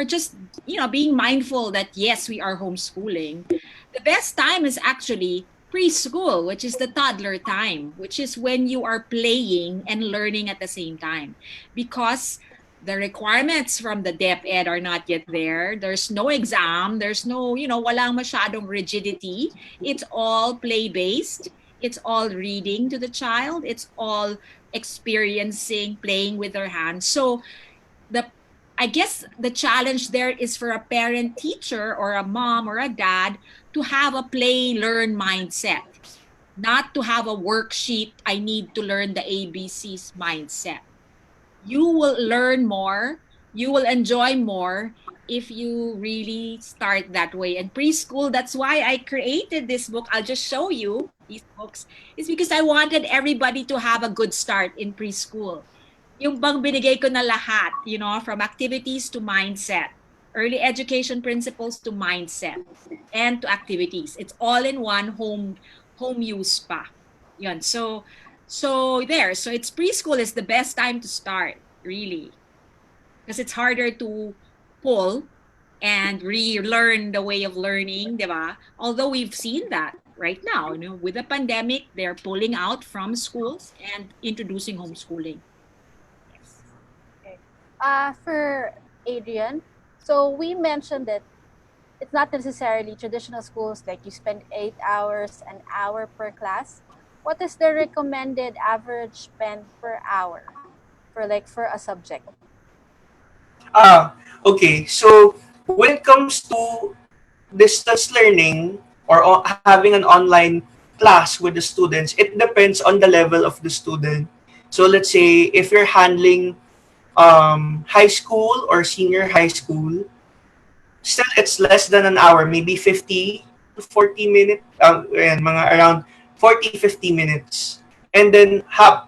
just, you know, being mindful that yes, we are homeschooling, the best time is actually preschool, which is the toddler time, which is when you are playing and learning at the same time, because the requirements from the DepEd are not yet there. There's no exam. There's no, you know, walang masyadong rigidity. It's all play-based. It's all reading to the child. It's all experiencing, playing with their hands. So I guess the challenge there is for a parent teacher or a mom or a dad to have a play-learn mindset, not to have a worksheet, I need to learn the ABCs mindset. You will learn more, you will enjoy more if you really start that way. And preschool, that's why I created this book. I'll just show you these books. It's because I wanted everybody to have a good start in preschool. yung bang binigay ko na lahat, from activities to mindset, early education principles to mindset, and to activities. It's all in one home use pa. Yun. So there. So it's preschool is the best time to start, really. Because it's harder to pull and relearn the way of learning, di ba? Although we've seen that right now, with the pandemic, they're pulling out from schools and introducing homeschooling. Yes. Okay. For Adrian, so we mentioned that it's not necessarily traditional schools like you spend 8 hours, an hour per class. What is the recommended average spend per hour for a subject? Okay. So when it comes to distance learning or having an online class with the students, it depends on the level of the student. So let's say if you're handling high school or senior high school, still it's less than an hour, maybe 50 to 40 minutes, ayan, mga around 40-50 minutes. And then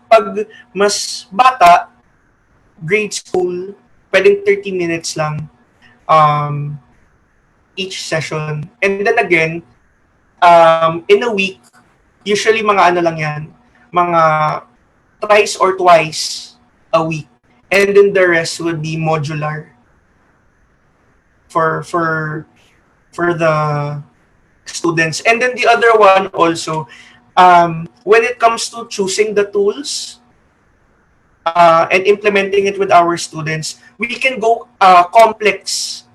pag mas bata, grade school, pwedeng 30 minutes lang um, each session. And then again, in a week, usually mga ano lang yan, mga thrice or twice a week. And then the rest would be modular for for for the students. And then the other one also, when it comes to choosing the tools and implementing it with our students, we can go complex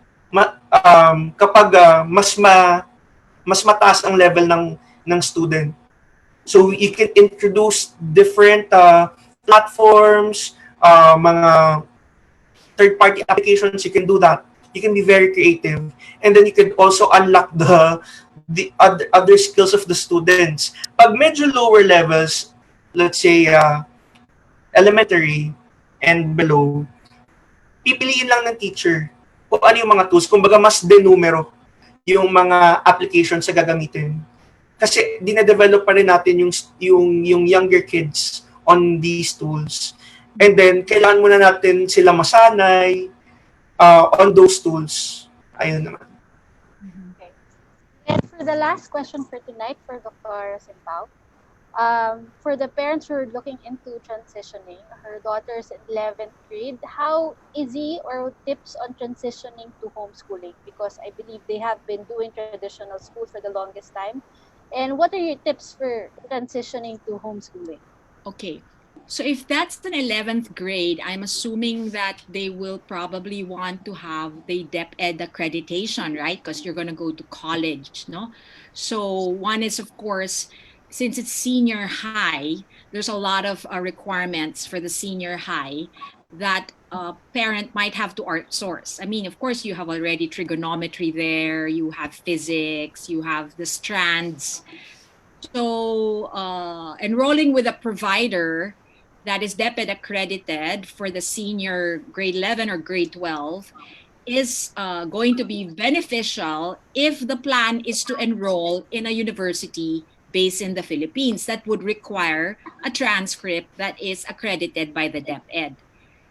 kapag mas mataas ang level ng student. So you can introduce different platforms, mga third-party applications. You can do that. You can be very creative, and then you can also unlock the other skills of the students. Pag medyo lower levels, let's say elementary and below, pipiliin lang ng teacher kung ano yung mga tools. Kumbaga mas denumero yung mga applications na gagamitin. Kasi dina-develop pa rin natin yung younger kids on these tools. And then, kailangan muna natin sila masanay on those tools. Ayun naman. Okay. And for the last question for tonight for Dr. Simpao, for the parents who are looking into transitioning, her daughter's in 11th grade, how easy or tips on transitioning to homeschooling? Because I believe they have been doing traditional school for the longest time. And what are your tips for transitioning to homeschooling? Okay. So if that's an 11th grade, I'm assuming that they will probably want to have the DepEd accreditation, right? Because you're going to go to college, no? So one is, of course, since it's senior high, there's a lot of requirements for the senior high that a parent might have to outsource. I mean, of course, you have already trigonometry there, you have physics, you have the strands. So enrolling with a provider that is DepEd accredited for the senior grade 11 or grade 12 is going to be beneficial if the plan is to enroll in a university based in the Philippines that would require a transcript that is accredited by the DepEd.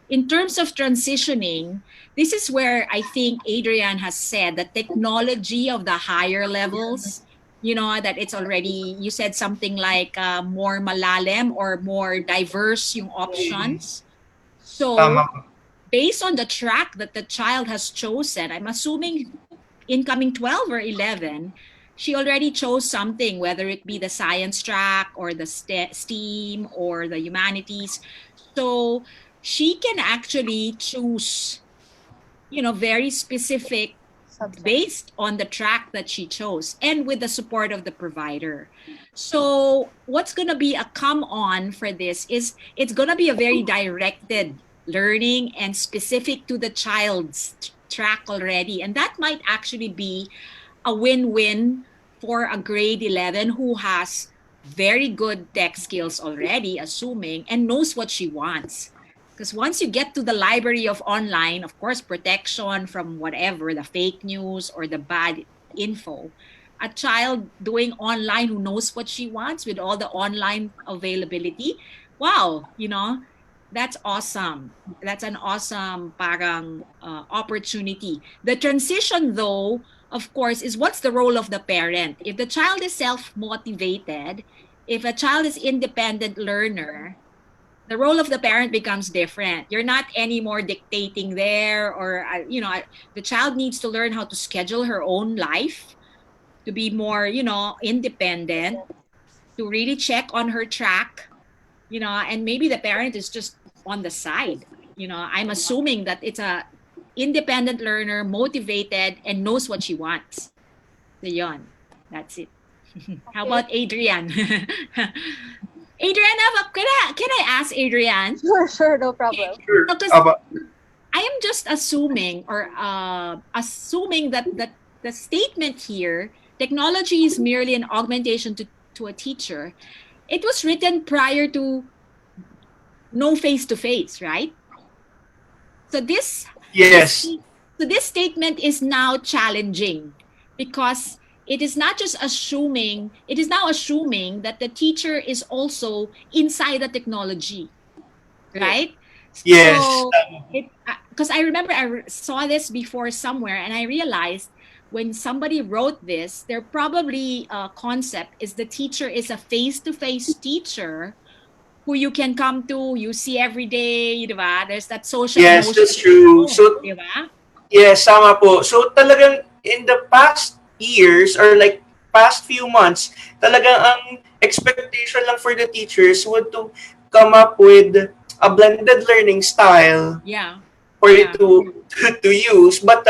In terms of transitioning, this is where I think Adrian has said the technology of the higher levels, that it's already, you said something like more malalim or more diverse yung options. So Tama. based on the track that the child has chosen, I'm assuming incoming 12 or 11, she already chose something, whether it be the science track or the STEAM or the humanities. So she can actually choose, very specific based on the track that she chose and with the support of the provider. So what's going to be a come on for this is it's going to be a very directed learning and specific to the child's track already. And that might actually be a win-win for a grade 11 who has very good tech skills already, assuming, and knows what she wants. Because once you get to the library of online, of course, protection from whatever, the fake news or the bad info, a child doing online who knows what she wants with all the online availability, wow, That's awesome. That's an awesome parang opportunity. The transition though, of course, is what's the role of the parent? If the child is self-motivated, if a child is independent learner, the role of the parent becomes different. You're not anymore dictating there, or the child needs to learn how to schedule her own life, to be more, independent, to really check on her track, and maybe the parent is just on the side. I'm assuming that it's a independent learner, motivated, and knows what she wants. So yon, that's it. How Okay. about Adrian? Adrian, can I ask Adrian? Sure, sure, no problem. Sure. Because I am just assuming, or assuming that the statement here, technology is merely an augmentation to a teacher. It was written prior to no face-to-face, right? So Yes. this statement is now challenging because it is not just assuming, it is now assuming that the teacher is also inside the technology, right? Yes. So because I remember I saw this before somewhere, and I realized when somebody wrote this, their probably concept is the teacher is a face-to-face teacher who you can come to, you see every day, di ba? There's that social Yes, that's emotional true. bond, So, di ba? yes, sama po. So, talagang in the past years or like past few months, talagang ang expectation lang for the teachers would to come up with a blended learning style Yeah. for you Yeah. to use. But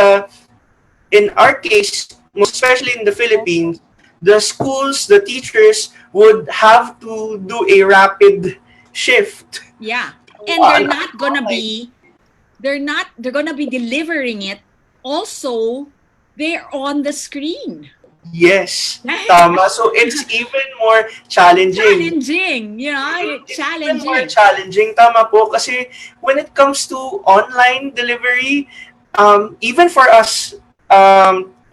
in our case, most especially in the Philippines, the schools, the teachers would have to do a rapid shift. Yeah. To And an they're gonna be delivering it also they're on the screen. Yes, tama. So it's even more challenging. Challenging, It's even more challenging. challenging, tama po, kasi when it comes to online delivery, even for us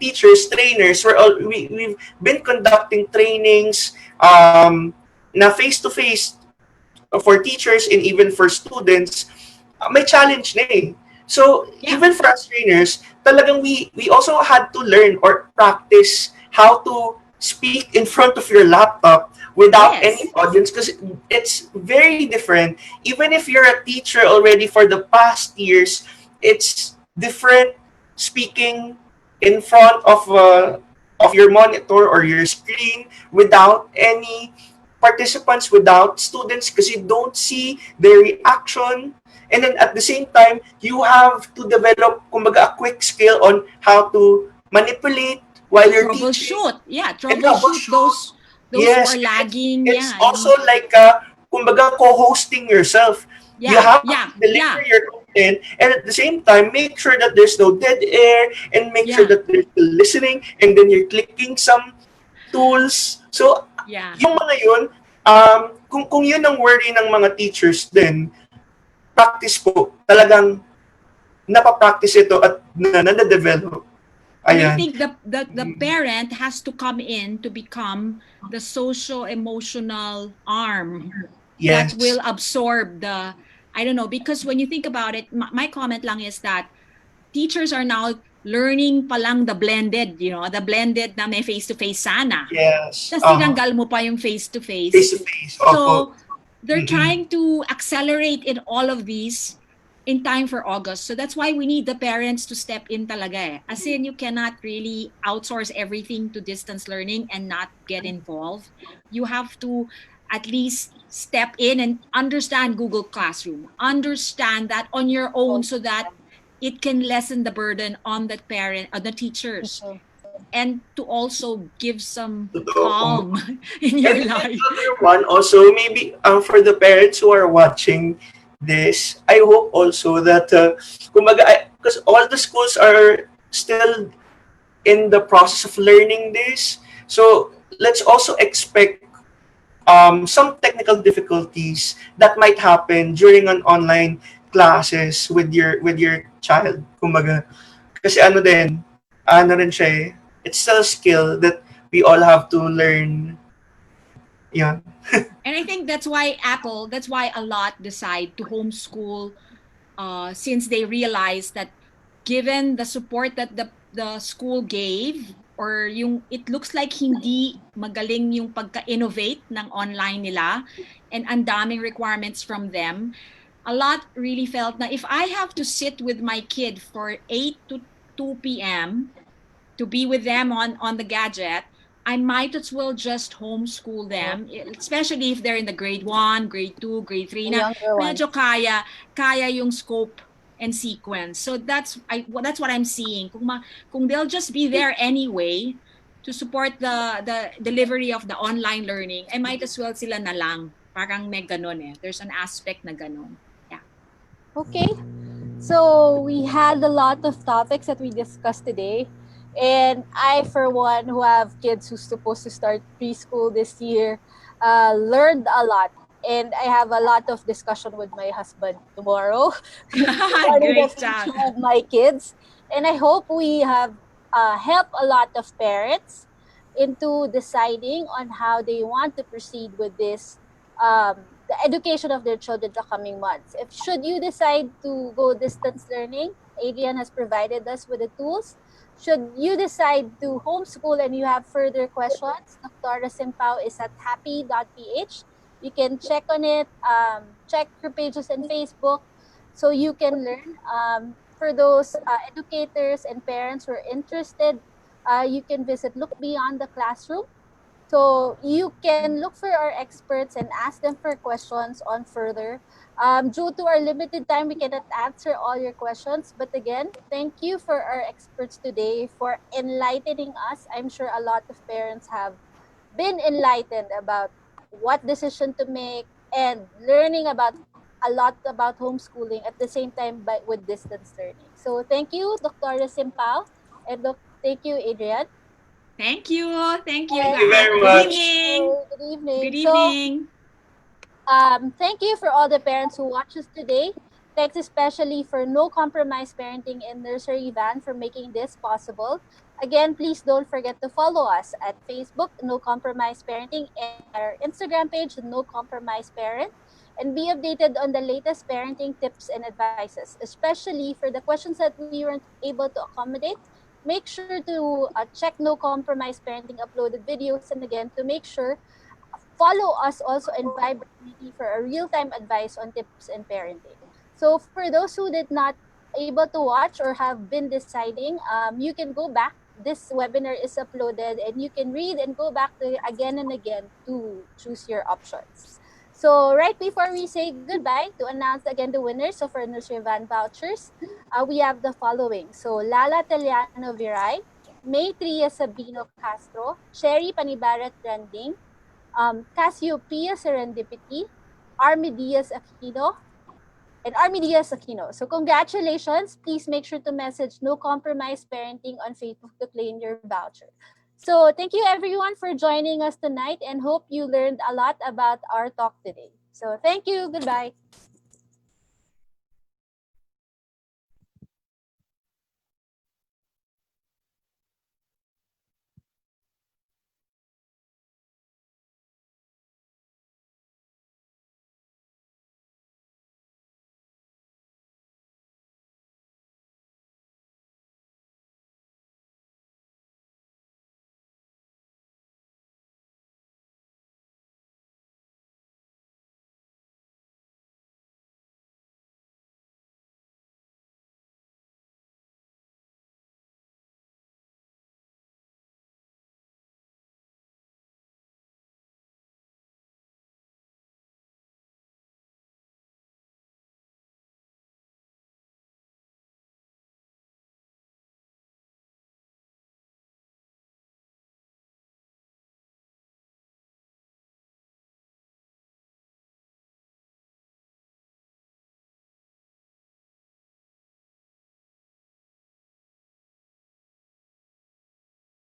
teachers, trainers, we've been conducting trainings na face-to-face for teachers and even for students, may challenge na eh. So, Yeah. even for us trainers, talagang we also had to learn or practice how to speak in front of your laptop without any Yes. audience because it's very different. Even if you're a teacher already for the past years, it's different speaking in front of your monitor or your screen without any participants, without students, because you don't see their reaction. And then at the same time, you have to develop kumbaga, a quick skill on how to manipulate while you're teaching Troubleshoot. Yeah, and troubleshoot troubleshoot. those who Yes, are and lagging. it's Yeah, also like kumbaga co-hosting yourself. You yeah, have yeah, to deliver yeah, your content and at the same time make sure that there's no dead air and make sure yeah, that they're still listening and then you're clicking some tools. So yeah. yung mga yun, kung yun ang worry ng mga teachers din, practice po, talagang napapractice ito at nade-develop. And I Ayan. think the parent has to come in to become the social emotional arm that Yes. will absorb the, I don't know, because when you think about it, my comment lang is that teachers are now learning palang the blended na may face-to-face sana. Yes. Tapos tinanggal mo pa yung face-to-face. Face-to-face. Opo. So, they're trying to accelerate in all of these in time for August. So that's why we need the parents to step in talaga eh. As in, you cannot really outsource everything to distance learning and not get involved. You have to at least step in and understand Google Classroom. Understand that on your own so that it can lessen the burden on the parent, on the teachers. And to also give some Totoo po. calm in And your then life. another one also, maybe for the parents who are watching this, I hope also that, kumaga, because all the schools are still in the process of learning this, so let's also expect some technical difficulties that might happen during an online classes with your child. Kumaga, kasi ano rin siya eh, it's still a skill that we all have to learn Yeah. And I think that's why that's why a lot decide to homeschool, since they realize that given the support that the school gave, or yung it looks like hindi magaling yung pagka-innovate ng online nila, and ang daming requirements from them, a lot really felt na if I have to sit with my kid for 8 to 2 p.m. to be with them on the gadget, I might as well just homeschool them, especially if they're in the grade 1, grade 2, grade 3 The na younger medyo ones. kaya yung scope and sequence. So that's what I'm seeing. Kung they'll just be there anyway to support the delivery of the online learning, I might as well sila na lang. Parang may ganon eh. There's an aspect na ganon. Yeah. Okay. So we had a lot of topics that we discussed today. And I, for one, who have kids who's supposed to start preschool this year, learned a lot. And I have a lot of discussion with my husband tomorrow regarding the Great job. future of my kids. And I hope we have helped a lot of parents into deciding on how they want to proceed with this, the education of their children the coming months. If should you decide to go distance learning, Adrian has provided us with the tools. Should you decide to homeschool and you have further questions, Dr. Simpao is at happy.ph. You can check on it, check her pages in Facebook so you can learn. For those educators and parents who are interested, you can visit Look Beyond the Classroom. So you can look for our experts and ask them for questions on further. Due to our limited time, we cannot answer all your questions. But again, thank you for our experts today for enlightening us. I'm sure a lot of parents have been enlightened about what decision to make and learning about a lot about homeschooling at the same time with distance learning. So thank you, Dr. Simpao, and thank you, Adrian. Thank you. Thank you. Thank you And very Good much. evening. good evening. Good So, evening. thank you for all the parents who watch us today. Thanks especially for No Compromise Parenting in Nursery Van for making this possible. Again, please don't forget to follow us at Facebook, No Compromise Parenting, and our Instagram page, No Compromise Parent, and be updated on the latest parenting tips and advices, especially for the questions that we weren't able to accommodate. Make sure to check No Compromise Parenting uploaded videos, and again, to make sure follow us also in Viber Community for a real-time advice on tips and parenting. So for those who did not able to watch or have been deciding, you can go back. This webinar is uploaded and you can read and go back to it again and again to choose your options. So right before we say goodbye, to announce again the winners of our nursery van vouchers, we have the following. So Lala Teliano Viray, May Tria Sabino Castro, Cherry Panibarat Trending, Cassiopeia Serendipity, Army Diaz Aquino, and Army Diaz Aquino. So congratulations. Please make sure to message No Compromise Parenting on Facebook to claim your voucher. So thank you everyone for joining us tonight and hope you learned a lot about our talk today. So thank you. Goodbye.